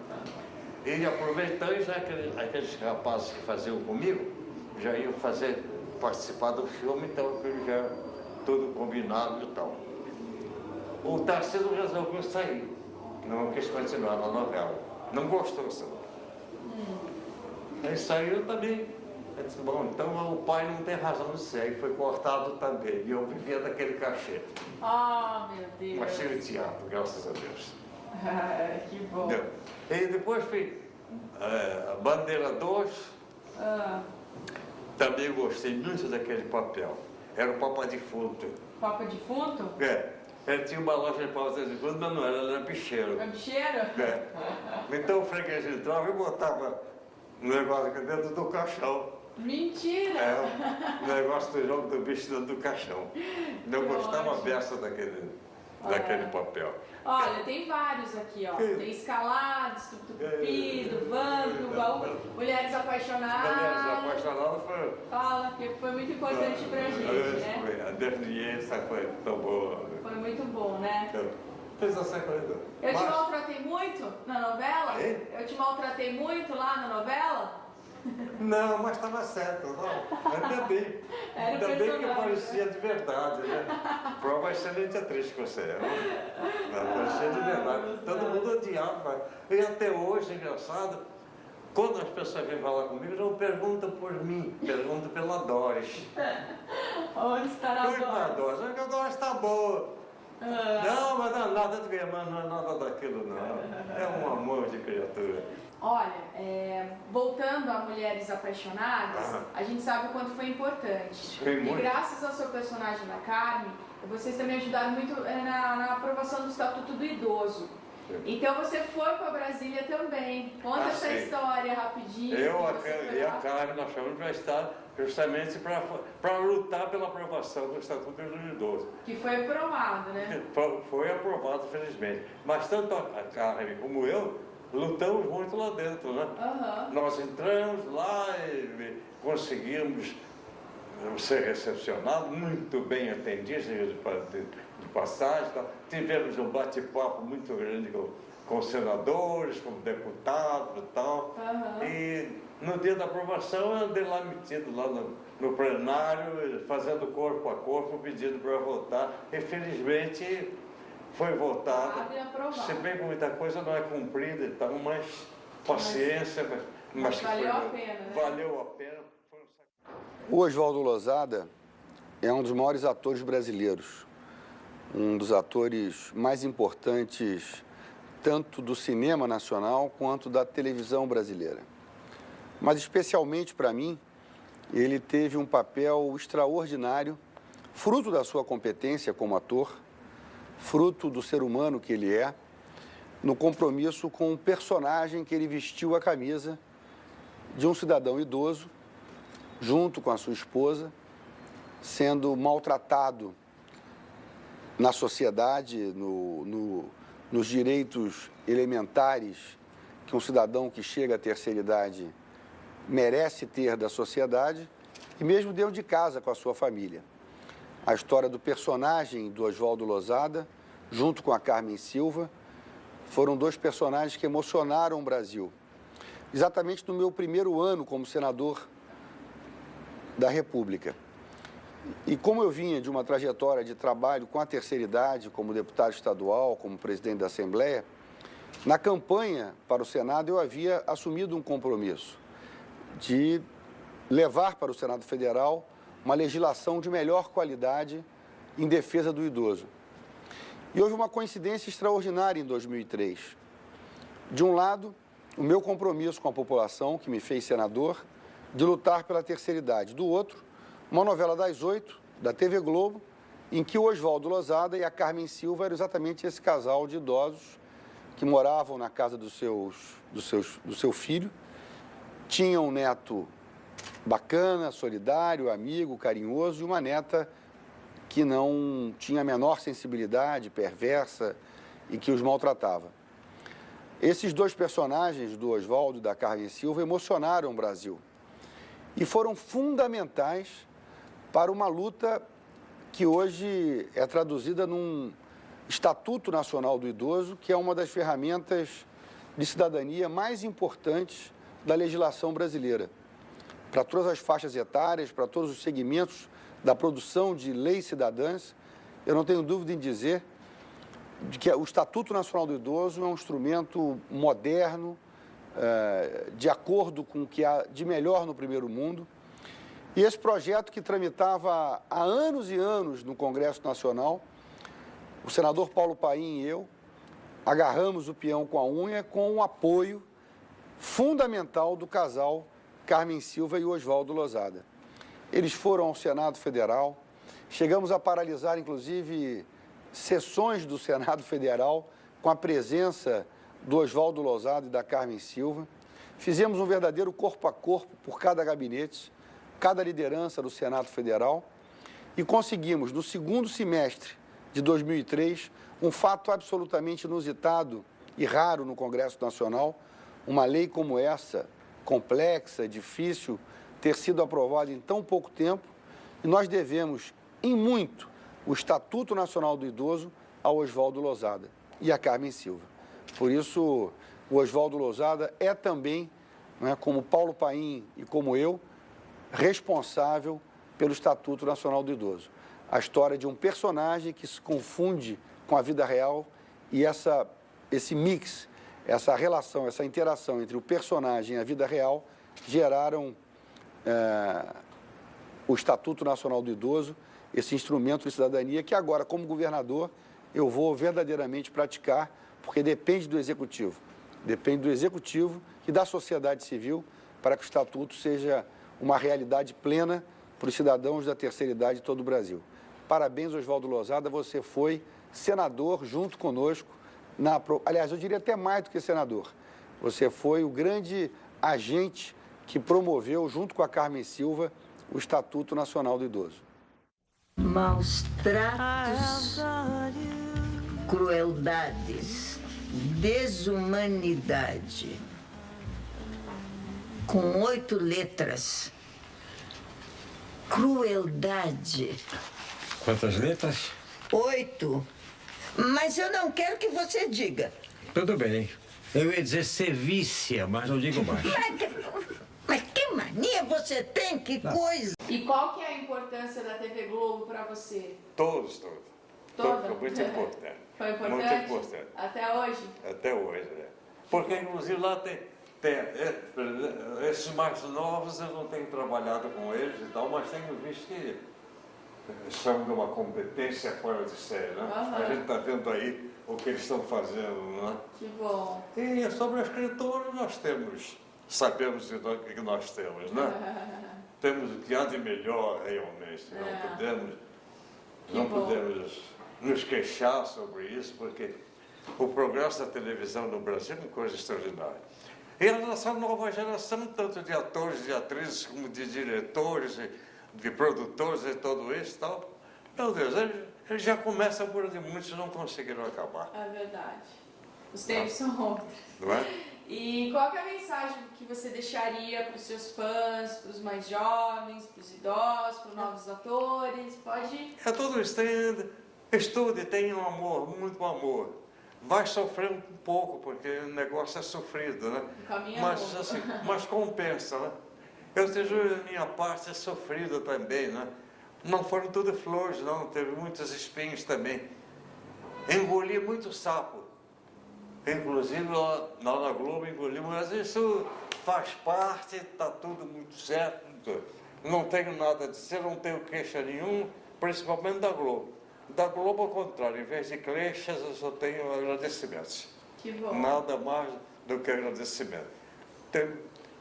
E aproveitando, já aqueles rapazes que faziam comigo, já iam participar do filme, então já tudo combinado e tal. O Tarcísio resolveu sair, não quis continuar na novela, não gostou, senhor. Aí saiu também. Eu disse, bom, então o pai não tem razão de ser, e foi cortado também, e eu vivia daquele cachê.
Meu Deus.
Mas tinha teatro, graças a Deus.
Que bom.
E depois fui Bandeira 2, também gostei muito daquele papel. Era o Papa Defunto.
Papa Defunto?
Ele tinha uma loja de Papa Defunto, mas não era, ele era bicheiro.
É bicheiro?
Então o freguês entrava e botava um negócio aqui dentro do caixão.
Mentira!
O negócio do jogo do bicho dentro do caixão. Eu gostava a beça daquele papel.
Olha, tem vários aqui, ó. Tem Escalados, Tupido, Vampo, Mulheres Apaixonadas.
Mulheres Apaixonadas foi...
Fala, que foi muito importante pra gente, né?
A deficiência foi tão boa.
Foi muito bom, né?
Fez essa coisa.
Eu te maltratei muito na novela? Eu te maltratei muito lá na novela?
Não, mas estava certo, não. Ainda bem. Ainda bem que parecia de verdade, né? Prova excelente atriz que você é. Parecia de verdade. Todo mundo odiava. E até hoje, engraçado, quando as pessoas vêm falar comigo, não perguntam por mim, perguntam pela Doris.
Onde estará a
Doris? A Doris está boa. Não, mas não é nada de ver, mas não é nada daquilo, não. É um amor de criatura.
Olha, voltando a Mulheres Apaixonadas, a gente sabe o quanto foi importante. E graças ao seu personagem da Carmen, vocês também ajudaram muito na aprovação do Estatuto do Idoso. Então você foi para Brasília também. Conta essa história rapidinho.
Eu e a Carmen, nós fomos para o Estado justamente para lutar pela aprovação do Estatuto do Idoso.
Que foi aprovado, né?
Foi aprovado, felizmente. Mas tanto a Carmen como eu lutamos muito lá dentro, né? Nós entramos lá e conseguimos ser recepcionados, muito bem atendidos de passagem. Tá? Tivemos um bate-papo muito grande com senadores, com deputados e tal. E no dia da aprovação eu andei lá metido lá no plenário, fazendo corpo a corpo, pedindo para votar. E felizmente foi votado. Se bem que muita coisa não é cumprida e tal, mas paciência, mas
valeu a pena, né?
Valeu a pena.
O Osvaldo Losada é um dos maiores atores brasileiros, um dos atores mais importantes tanto do cinema nacional quanto da televisão brasileira. Mas especialmente para mim, ele teve um papel extraordinário, fruto da sua competência como ator, fruto do ser humano que ele é, no compromisso com o personagem que ele vestiu a camisa de um cidadão idoso, junto com a sua esposa, sendo maltratado na sociedade, nos direitos elementares que um cidadão que chega à terceira idade merece ter da sociedade, e mesmo dentro de casa com a sua família. A história do personagem do Osvaldo Losada, junto com a Carmen Silva, foram dois personagens que emocionaram o Brasil. Exatamente no meu primeiro ano como senador
da República. E como eu vinha de uma trajetória de trabalho com a terceira idade, como deputado estadual, como presidente da Assembleia, na campanha para o Senado eu havia assumido um compromisso de levar para o Senado Federal uma legislação de melhor qualidade em defesa do idoso. E houve uma coincidência extraordinária em 2003. De um lado, o meu compromisso com a população, que me fez senador, de lutar pela terceira idade. Do outro, uma novela das 8, da TV Globo, em que o Oswaldo Losada e a Carmen Silva eram exatamente esse casal de idosos que moravam na casa do seu filho, tinham um neto bacana, solidário, amigo, carinhoso, e uma neta que não tinha a menor sensibilidade, perversa e que os maltratava. Esses dois personagens, do Oswaldo e da Carmen Silva, emocionaram o Brasil e foram fundamentais para uma luta que hoje é traduzida num Estatuto Nacional do Idoso, que é uma das ferramentas de cidadania mais importantes da legislação brasileira. Para todas as faixas etárias, para todos os segmentos da produção de leis cidadãs, eu não tenho dúvida em dizer de que o Estatuto Nacional do Idoso é um instrumento moderno, de acordo com o que há de melhor no primeiro mundo. E esse projeto que tramitava há anos e anos no Congresso Nacional, o senador Paulo Paim e eu agarramos o peão com a unha com o apoio fundamental do casal Carmen Silva e Oswaldo Losada. Eles foram ao Senado Federal, chegamos a paralisar, inclusive, sessões do Senado Federal com a presença do Oswaldo Losada e da Carmen Silva. Fizemos um verdadeiro corpo a corpo por cada gabinete, cada liderança do Senado Federal e conseguimos, no segundo semestre de 2003, um fato absolutamente inusitado e raro no Congresso Nacional, uma lei como essa, complexa, difícil, ter sido aprovada em tão pouco tempo, e nós devemos, em muito, o Estatuto Nacional do Idoso ao Oswaldo Losada e à Carmen Silva. Por isso, o Oswaldo Losada é também, como Paulo Paim e como eu, responsável pelo Estatuto Nacional do Idoso. A história de um personagem que se confunde com a vida real e esse mix, essa relação, essa interação entre o personagem e a vida real geraram o Estatuto Nacional do Idoso, esse instrumento de cidadania que agora, como governador, eu vou verdadeiramente praticar, porque depende do Executivo e da sociedade civil para que o Estatuto seja uma realidade plena para os cidadãos da terceira idade de todo o Brasil. Parabéns, Oswaldo Losada, você foi senador junto conosco, aliás, eu diria até mais do que senador, você foi o grande agente que promoveu, junto com a Carmen Silva, o Estatuto Nacional do Idoso.
Maus tratos, crueldades, desumanidade, com 8 letras. Crueldade.
Quantas letras?
8. Mas eu não quero que você diga.
Tudo bem. Eu ia dizer sevícia, mas não digo mais.
Mas que mania você tem? Que coisa!
E qual que é a importância da TV Globo para você?
Todos.
Toda?
Muito importante.
Foi importante?
Muito importante.
Até hoje?
Até hoje, né? Porque, inclusive, lá tem esses mais novos, eu não tenho trabalhado com eles e tal, mas tenho visto que são de uma competência fora de série, né?
Uhum.
A gente está vendo aí o que eles estão fazendo, né?
Que bom.
E sobre a escritora, sabemos o que nós temos, né? Temos o que há de melhor, realmente. Não podemos nos queixar sobre isso, porque o progresso da televisão no Brasil é uma coisa extraordinária. E a nossa nova geração, tanto de atores, de atrizes, como de diretores, de produtores e tudo isso e tal, meu Deus, eles já começam por onde muitos não conseguiram acabar.
É verdade. Os tempos são outros.
Não é?
E qual que é a mensagem que você deixaria para os seus fãs, para os mais jovens, para os idosos, para os novos atores? Pode...
É tudo isso. Estude, tenha um amor, muito amor. Vai sofrer um pouco, porque o negócio é sofrido, né? Mas compensa, né? Eu seja minha parte sofrida também, né? Não foram tudo flores, não. Teve muitos espinhos também. Engoli muito sapo. Inclusive lá na Globo engoli, mas isso faz parte, está tudo muito certo. Não tenho nada de ser, não tenho queixa nenhuma, principalmente da Globo. Da Globo, ao contrário, em vez de queixas, eu só tenho agradecimentos.
Que bom.
Nada mais do que agradecimento.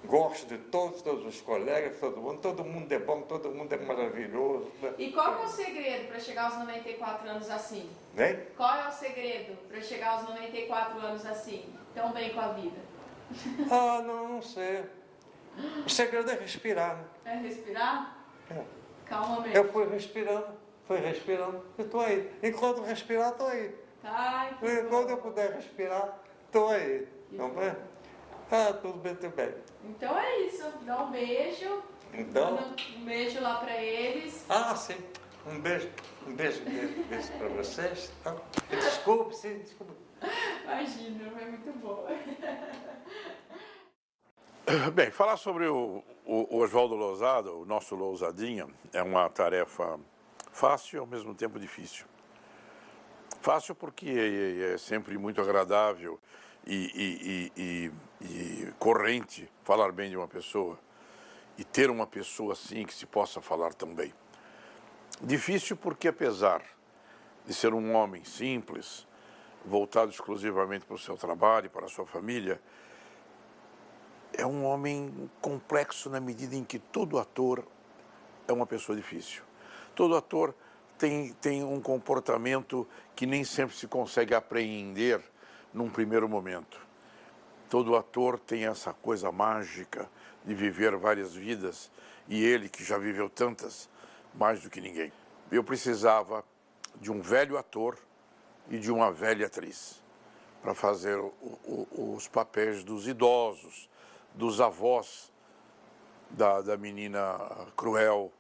Gosto de todos os colegas, todo mundo é bom, todo mundo é maravilhoso.
E qual é o segredo para chegar aos 94 anos assim?
Né?
Qual é o segredo para chegar aos 94 anos assim, tão bem com a vida?
Ah, não sei. O segredo é respirar.
É respirar?
É.
Calmamente.
Eu fui respirando, e estou aí. Enquanto respirar, estou aí.
Ai,
enquanto eu puder respirar, estou aí. Não é? Ah, tudo bem, tudo bem.
Então é isso. Dá um beijo.
Então?
Manda um beijo lá para eles.
Ah, sim. Um beijo para vocês. Tá? Desculpe, sim, desculpe.
Imagina, é muito bom.
Bem, falar sobre o Oswaldo Losada, o nosso Lousadinha, é uma tarefa fácil e ao mesmo tempo difícil. Fácil porque é sempre muito agradável e corrente falar bem de uma pessoa e ter uma pessoa assim que se possa falar também. Difícil porque, apesar de ser um homem simples, voltado exclusivamente para o seu trabalho e para a sua família, é um homem complexo na medida em que todo ator é uma pessoa difícil. Todo ator tem um comportamento que nem sempre se consegue apreender num primeiro momento. Todo ator tem essa coisa mágica de viver várias vidas, e ele, que já viveu tantas, mais do que ninguém. Eu precisava de um velho ator e de uma velha atriz para fazer os papéis dos idosos, dos avós da menina cruel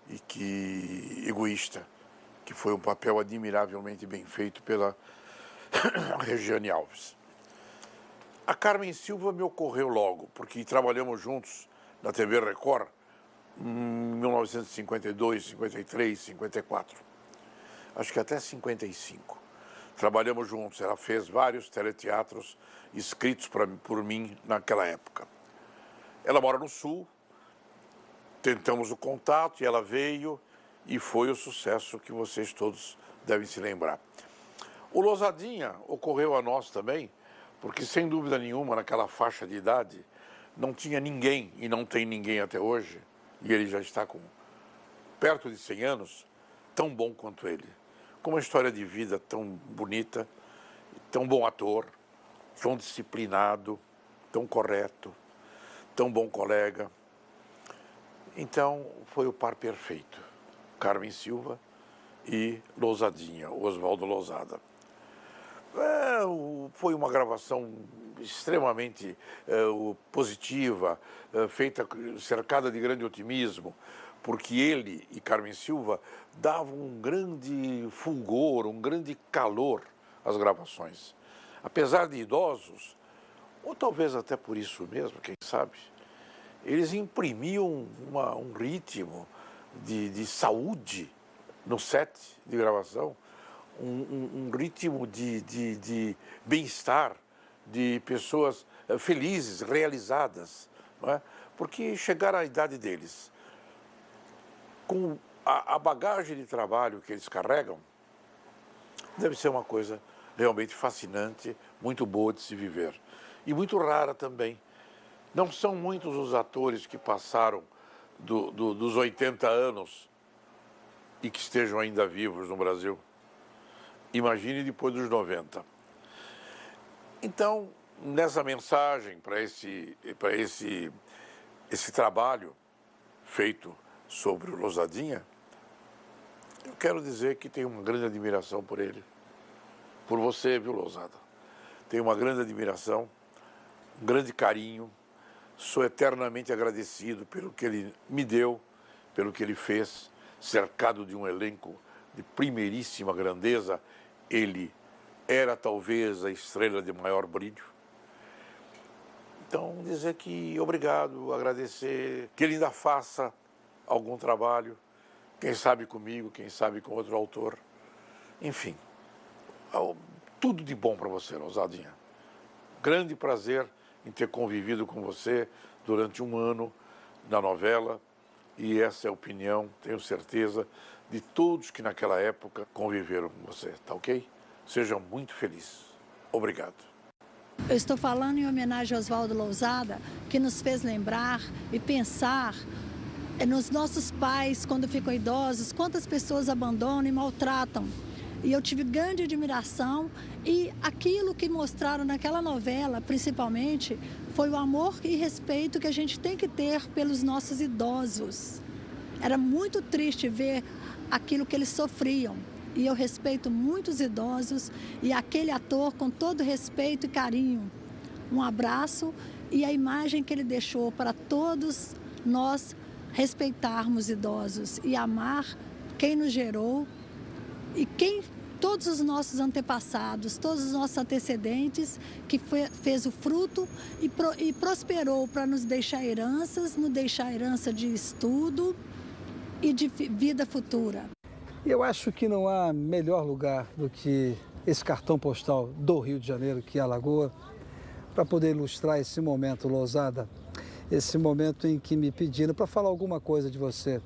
e egoísta, que foi um papel admiravelmente bem feito pela Regiane Alves. A Carmen Silva me ocorreu logo, porque trabalhamos juntos na TV Record em 1952, 53, 54. Acho que até 55. Trabalhamos juntos, ela fez vários teleteatros escritos por mim naquela época. Ela mora no Sul, tentamos o contato e ela veio e foi o sucesso que vocês todos devem se lembrar. O Lousadinha ocorreu a nós também, porque sem dúvida nenhuma, naquela faixa de idade, não tinha ninguém, e não tem ninguém até hoje, e ele já está com perto de 100 anos, tão bom quanto ele. Com uma história de vida tão bonita, tão bom ator, tão disciplinado, tão correto, tão bom colega. Então, foi o par perfeito. Carmen Silva e Lousadinha, Oswaldo Losada. Foi uma gravação extremamente positiva, feita, cercada de grande otimismo, porque ele e Carmen Silva davam um grande fulgor, um grande calor às gravações. Apesar de idosos, ou talvez até por isso mesmo, quem sabe, eles imprimiam um ritmo de saúde no set de gravação, um ritmo de bem-estar, de pessoas felizes, realizadas, não é? Porque chegar à idade deles, com a bagagem de trabalho que eles carregam, deve ser uma coisa realmente fascinante, muito boa de se viver. E muito rara também. Não são muitos os atores que passaram dos 80 anos e que estejam ainda vivos no Brasil. Imagine depois dos 90. Então, nessa mensagem para esse trabalho feito sobre o Lousadinha, eu quero dizer que tenho uma grande admiração por ele, por você, viu, Lousada? Tenho uma grande admiração, um grande carinho, sou eternamente agradecido pelo que ele me deu, pelo que ele fez, cercado de um elenco de primeiríssima grandeza. Ele era talvez a estrela de maior brilho.
Então, dizer que obrigado, agradecer, que ele ainda faça algum trabalho, quem sabe comigo, quem sabe com outro autor. Enfim, tudo de bom para você, Lousadinha. Grande prazer em ter convivido com você durante um ano na novela, e essa é a opinião, tenho certeza, de todos que naquela época conviveram com você, tá ok? Seja muito feliz. Obrigado.
Eu estou falando em homenagem a Oswaldo Lousada, que nos fez lembrar e pensar nos nossos pais, quando ficam idosos, quantas pessoas abandonam e maltratam. E eu tive grande admiração, e aquilo que mostraram naquela novela, principalmente, foi o amor e respeito que a gente tem que ter pelos nossos idosos. Era muito triste ver aquilo que eles sofriam. E eu respeito muitos idosos, e aquele ator, com todo respeito e carinho, um abraço, e a imagem que ele deixou para todos nós respeitarmos idosos e amar quem nos gerou e todos os nossos antepassados, todos os nossos antecedentes, que fez o fruto e prosperou para nos deixar heranças, nos deixar herança de estudo e de vida futura.
Eu acho que não há melhor lugar do que esse cartão postal do Rio de Janeiro, que é a Lagoa, para poder ilustrar esse momento, Lousada, esse momento em que me pediram para falar alguma coisa de você.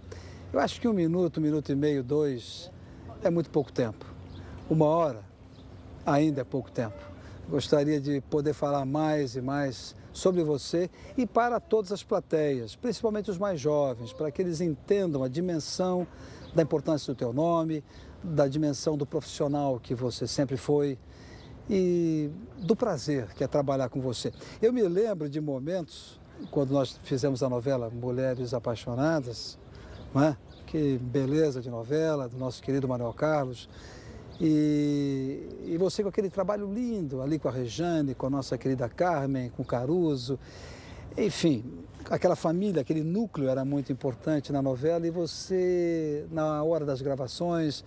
Eu acho que 1 minuto, 1 minuto e meio, 2, é muito pouco tempo. 1 hora ainda é pouco tempo. Gostaria de poder falar mais e mais sobre você e para todas as plateias, principalmente os mais jovens, para que eles entendam a dimensão da importância do teu nome, da dimensão do profissional que você sempre foi e do prazer que é trabalhar com você. Eu me lembro de momentos, quando nós fizemos a novela Mulheres Apaixonadas, não é? Que beleza de novela, do nosso querido Manuel Carlos, e você com aquele trabalho lindo ali com a Rejane, com a nossa querida Carmen, com o Caruso, enfim, aquela família, aquele núcleo era muito importante na novela, e você, na hora das gravações,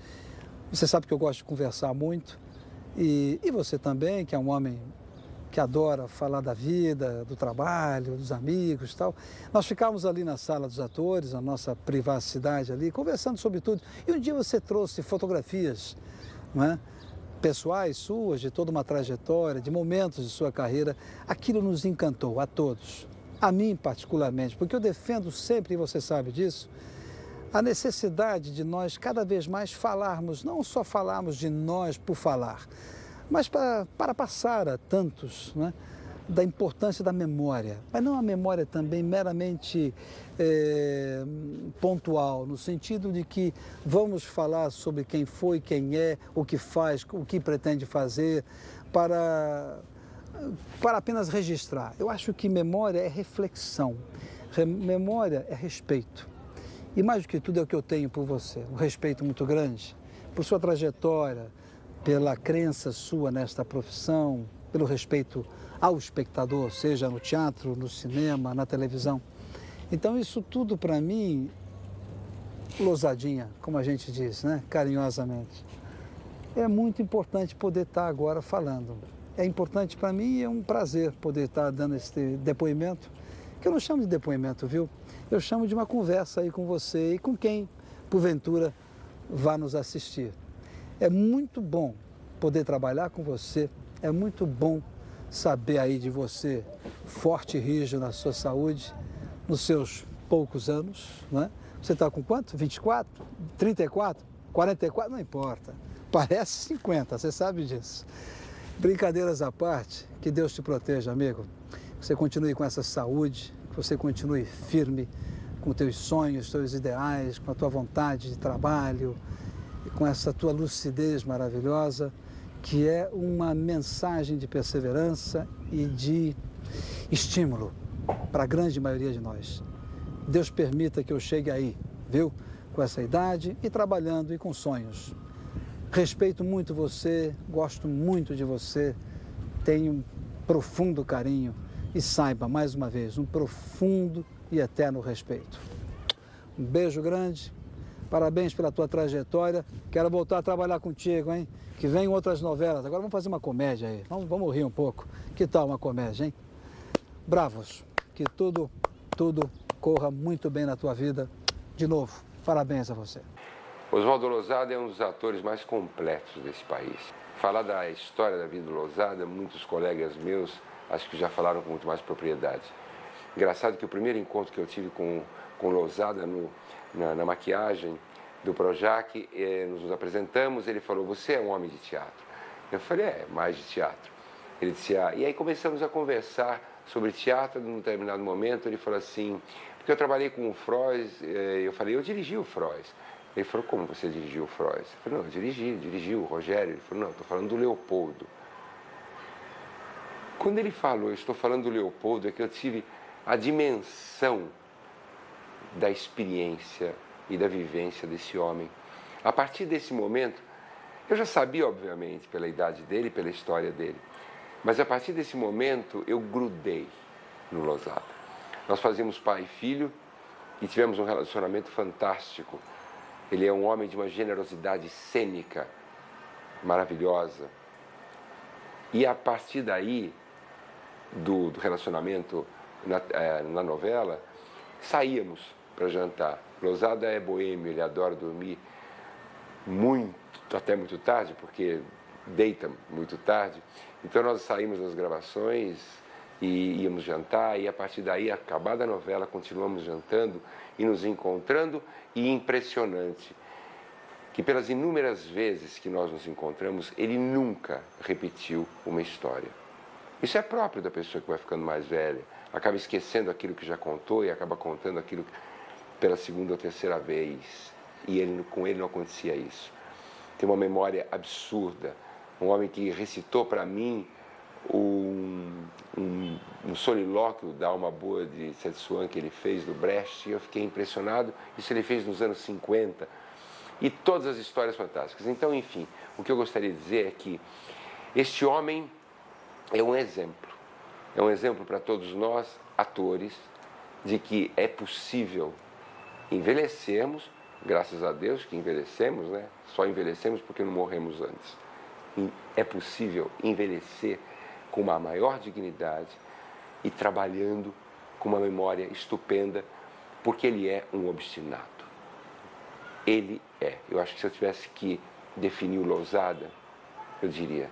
você sabe que eu gosto de conversar muito, e você também, que é um homem que adora falar da vida, do trabalho, dos amigos e tal. Nós ficávamos ali na sala dos atores, a nossa privacidade ali, conversando sobre tudo. E um dia você trouxe fotografias, não é? Pessoais suas, de toda uma trajetória, de momentos de sua carreira. Aquilo nos encantou, a todos. A mim particularmente, porque eu defendo sempre, e você sabe disso, a necessidade de nós cada vez mais falarmos, não só falarmos de nós por falar, mas para passar a tantos, né, da importância da memória, mas não a memória também meramente pontual, no sentido de que vamos falar sobre quem foi, quem é, o que faz, o que pretende fazer, para apenas registrar. Eu acho que memória é reflexão, memória é respeito. E mais do que tudo é o que eu tenho por você, um respeito muito grande, por sua trajetória, pela crença sua nesta profissão, pelo respeito ao espectador, seja no teatro, no cinema, na televisão. Então isso tudo para mim, Lousadinha, como a gente diz, né, carinhosamente, é muito importante poder estar agora falando. É importante para mim e é um prazer poder estar dando esse depoimento, que eu não chamo de depoimento, viu? Eu chamo de uma conversa aí com você e com quem, porventura, vá nos assistir. É muito bom poder trabalhar com você, é muito bom saber aí de você, forte e rígido na sua saúde, nos seus poucos anos, né? Você está com quanto? 24? 34? 44? Não importa. Parece 50, você sabe disso. Brincadeiras à parte, que Deus te proteja, amigo. Que você continue com essa saúde, que você continue firme com teus sonhos, teus ideais, com a tua vontade de trabalho, com essa tua lucidez maravilhosa, que é uma mensagem de perseverança e de estímulo para a grande maioria de nós. Deus permita que eu chegue aí, viu? Com essa idade e trabalhando e com sonhos. Respeito muito você, gosto muito de você, tenho um profundo carinho e saiba, mais uma vez, um profundo e eterno respeito. Um beijo grande. Parabéns pela tua trajetória. Quero voltar a trabalhar contigo, hein? Que venham outras novelas. Agora vamos fazer uma comédia aí. Vamos rir um pouco. Que tal uma comédia, hein? bravos, que tudo corra muito bem na tua vida. De novo, parabéns a você.
Osvaldo Losada é um dos atores mais completos desse país. Falar da história da vida do Losada, muitos colegas meus acho que já falaram com muito mais propriedade. Engraçado que o primeiro encontro que eu tive com Losada na maquiagem do Projac, nos apresentamos, ele falou, você é um homem de teatro. Eu falei, mais de teatro. Ele disse, e aí começamos a conversar sobre teatro. Num determinado momento ele falou assim, porque eu trabalhei com o Frois, eu falei, eu dirigi o Frois. Ele falou, como você dirigiu o Frois? Eu falei, não, eu dirigi o Rogério. Ele falou, não, estou falando do Leopoldo. Quando ele falou, eu estou falando do Leopoldo, é que eu tive a dimensão da experiência e da vivência desse homem. A partir desse momento, eu já sabia, obviamente, pela idade dele, pela história dele, mas a partir desse momento eu grudei no Losada. Nós fazíamos pai e filho e tivemos um relacionamento fantástico. Ele é um homem de uma generosidade cênica maravilhosa. E a partir daí, do relacionamento na novela, saíamos para jantar. Losada é boêmio, ele adora dormir até muito tarde, porque deita muito tarde. Então nós saímos das gravações e íamos jantar, e a partir daí, acabada a novela, continuamos jantando e nos encontrando, e impressionante que pelas inúmeras vezes que nós nos encontramos, ele nunca repetiu uma história. Isso é próprio da pessoa que vai ficando mais velha, acaba esquecendo aquilo que já contou e acaba contando aquilo pela segunda ou terceira vez, e com ele não acontecia isso. Tem uma memória absurda, um homem que recitou para mim um solilóquio da Alma Boa de Setsuan que ele fez do Brecht, e eu fiquei impressionado. Isso ele fez nos anos 50, e todas as histórias fantásticas. Então, enfim, o que eu gostaria de dizer é que este homem é um exemplo para todos nós, atores, de que é possível envelhecermos, graças a Deus que envelhecemos, né? Só envelhecemos porque não morremos antes. É possível envelhecer com uma maior dignidade e trabalhando com uma memória estupenda, porque ele é um obstinado. Ele é. Eu acho que se eu tivesse que definir o Losada, eu diria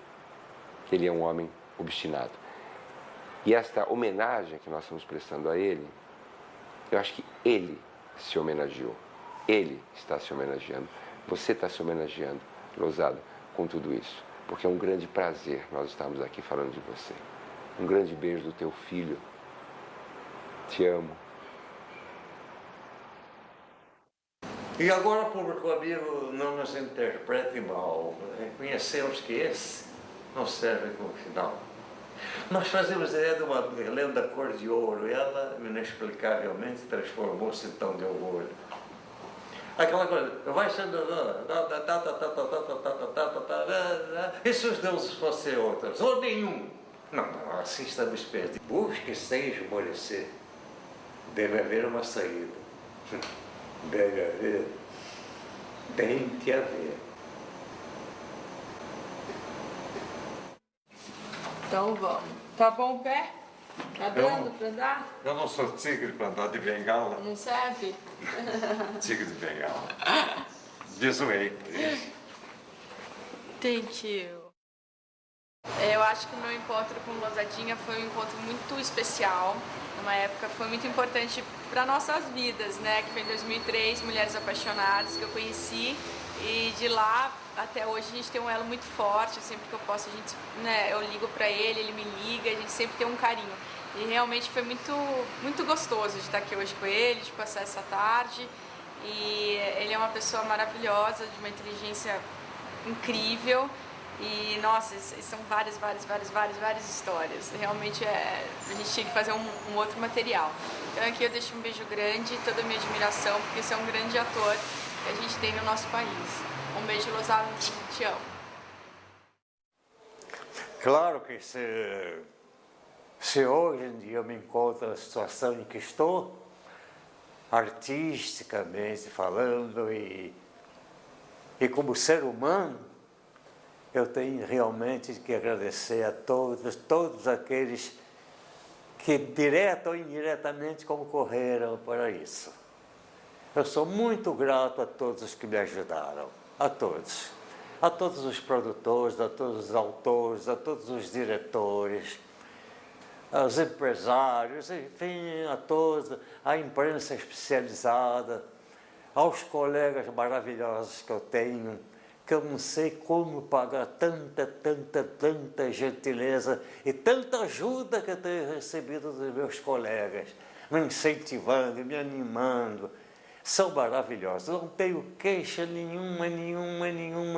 que ele é um homem obstinado. E esta homenagem que nós estamos prestando a ele, eu acho que ele se homenageou. Ele está se homenageando. Você está se homenageando, Losada, com tudo isso. Porque é um grande prazer nós estarmos aqui falando de você. Um grande beijo do teu filho. Te amo.
E agora, público amigo, não nos interprete mal. Reconhecemos que esse não serve como final. Nós fazemos ideia de uma lenda cor de ouro, e ela, inexplicavelmente, transformou-se em tom de orgulho. Aquela coisa, vai sendo... E se os deuses fossem outros? Ou nenhum? Não, assim estamos perdidos. Busque sem esmorecer. Deve haver uma saída. Deve haver. Tem que haver.
Então vamos. Tá bom o pé? Tá dando pra andar?
Eu não sou tigre para andar de bengala.
Não serve?
Tigre de bengala. Desuei.
Thank you. Eu acho que o meu encontro com Losadinha foi um encontro muito especial. Numa época foi muito importante para nossas vidas, né? Que foi em 2003, Mulheres Apaixonadas, que eu conheci. E de lá até hoje a gente tem um elo muito forte. Sempre que eu posso, eu ligo para ele, ele me liga, a gente sempre tem um carinho. E realmente foi muito gostoso de estar aqui hoje com ele, de passar essa tarde. E ele é uma pessoa maravilhosa, de uma inteligência incrível. E, nossa, são várias histórias. Realmente a gente tinha que fazer um outro material. Então aqui eu deixo um beijo grande, toda a minha admiração, porque esse é um grande ator que a gente tem no nosso país. Um beijo, Losada, te amo.
Claro que se hoje em dia eu me encontro na situação em que estou, artisticamente falando e como ser humano, eu tenho realmente que agradecer a todos aqueles que direta ou indiretamente concorreram para isso. Eu sou muito grato a todos os que me ajudaram, a todos os produtores, a todos os autores, a todos os diretores, aos empresários, enfim, a todos, à imprensa especializada, aos colegas maravilhosos que eu tenho, que eu não sei como pagar tanta gentileza e tanta ajuda que eu tenho recebido dos meus colegas, me incentivando, me animando. São maravilhosos. Não tenho queixa nenhuma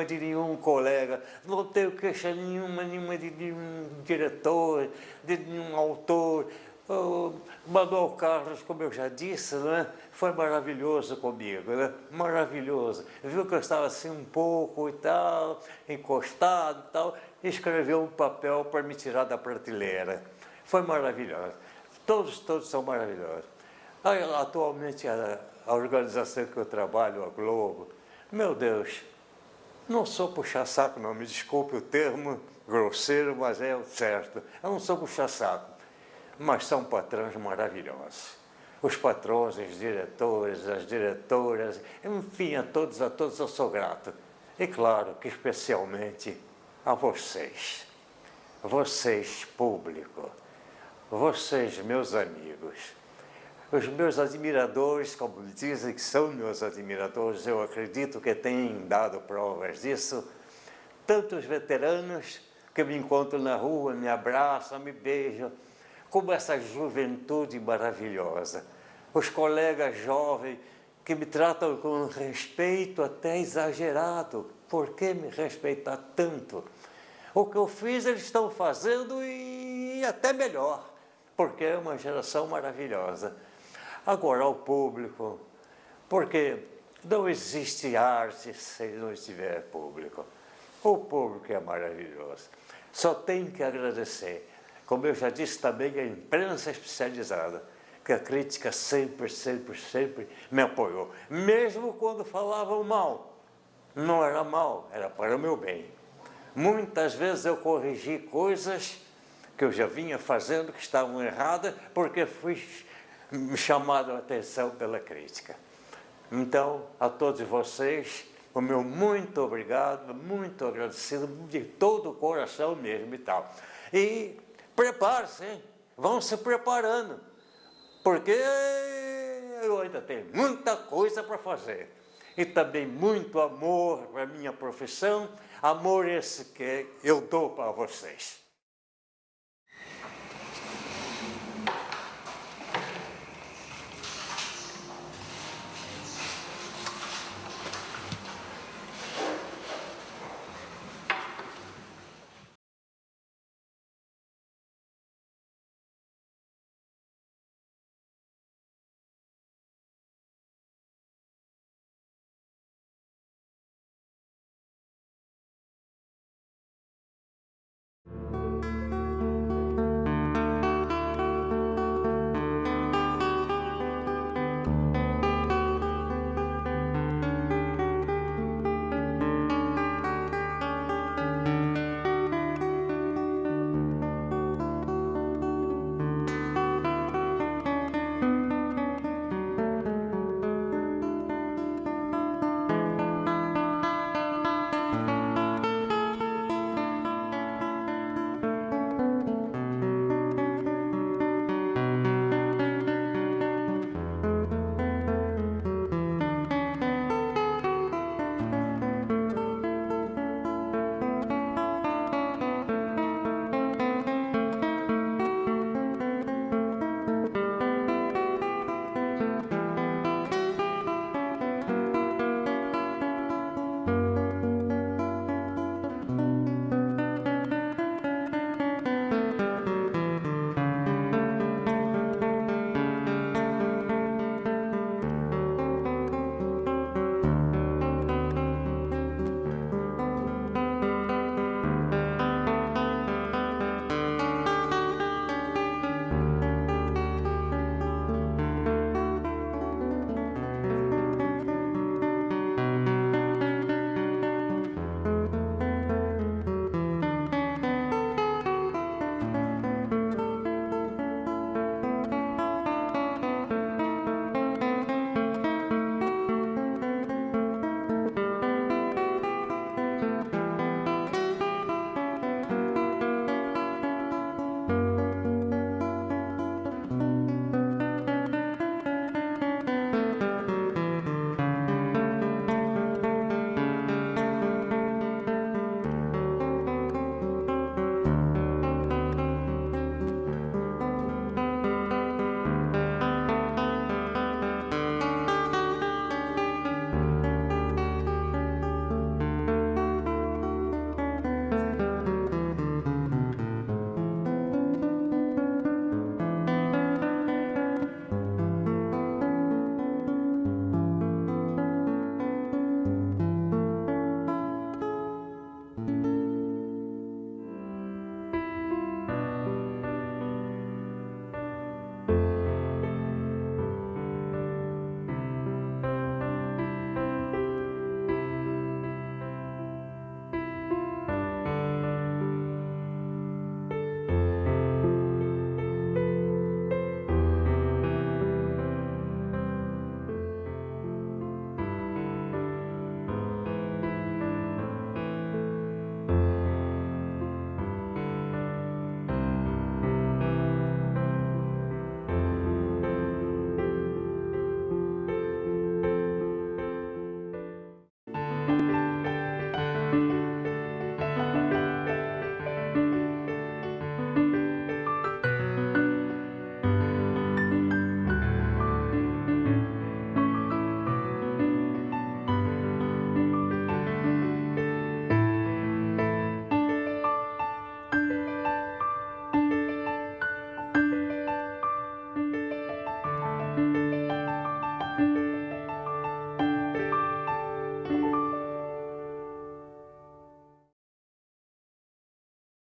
de nenhum colega, não tenho queixa nenhuma de nenhum diretor, de nenhum autor. O Manuel Carlos, como eu já disse, né, foi maravilhoso comigo, né? Maravilhoso. Viu que eu estava assim um pouco e tal, encostado e tal, e escreveu um papel para me tirar da prateleira. Foi maravilhoso. Todos são maravilhosos. Atualmente, a organização que eu trabalho, a Globo, meu Deus, não sou puxa-saco, não, me desculpe o termo grosseiro, mas é o certo. Eu não sou puxa-saco. Mas são patrões maravilhosos. Os patrões, os diretores, as diretoras, enfim, a todos eu sou grato. E claro que especialmente a vocês, público, vocês, meus amigos, os meus admiradores, como dizem que são meus admiradores, eu acredito que têm dado provas disso, tantos veteranos que me encontram na rua, me abraçam, me beijam, como essa juventude maravilhosa, os colegas jovens que me tratam com respeito até exagerado. Por que me respeitar tanto? O que eu fiz eles estão fazendo e até melhor, porque é uma geração maravilhosa. Agora, ao público, porque não existe arte se não estiver público. O público é maravilhoso. Só tenho que agradecer. Como eu já disse também, a imprensa especializada, que a crítica sempre me apoiou. Mesmo quando falavam mal, não era mal, era para o meu bem. Muitas vezes eu corrigi coisas que eu já vinha fazendo que estavam erradas, porque fui chamado a atenção pela crítica. Então, a todos vocês, o meu muito obrigado, muito agradecido, de todo o coração mesmo e tal. E prepare-se, hein? Vão se preparando, porque eu ainda tenho muita coisa para fazer. E também muito amor para a minha profissão, amor esse que eu dou para vocês.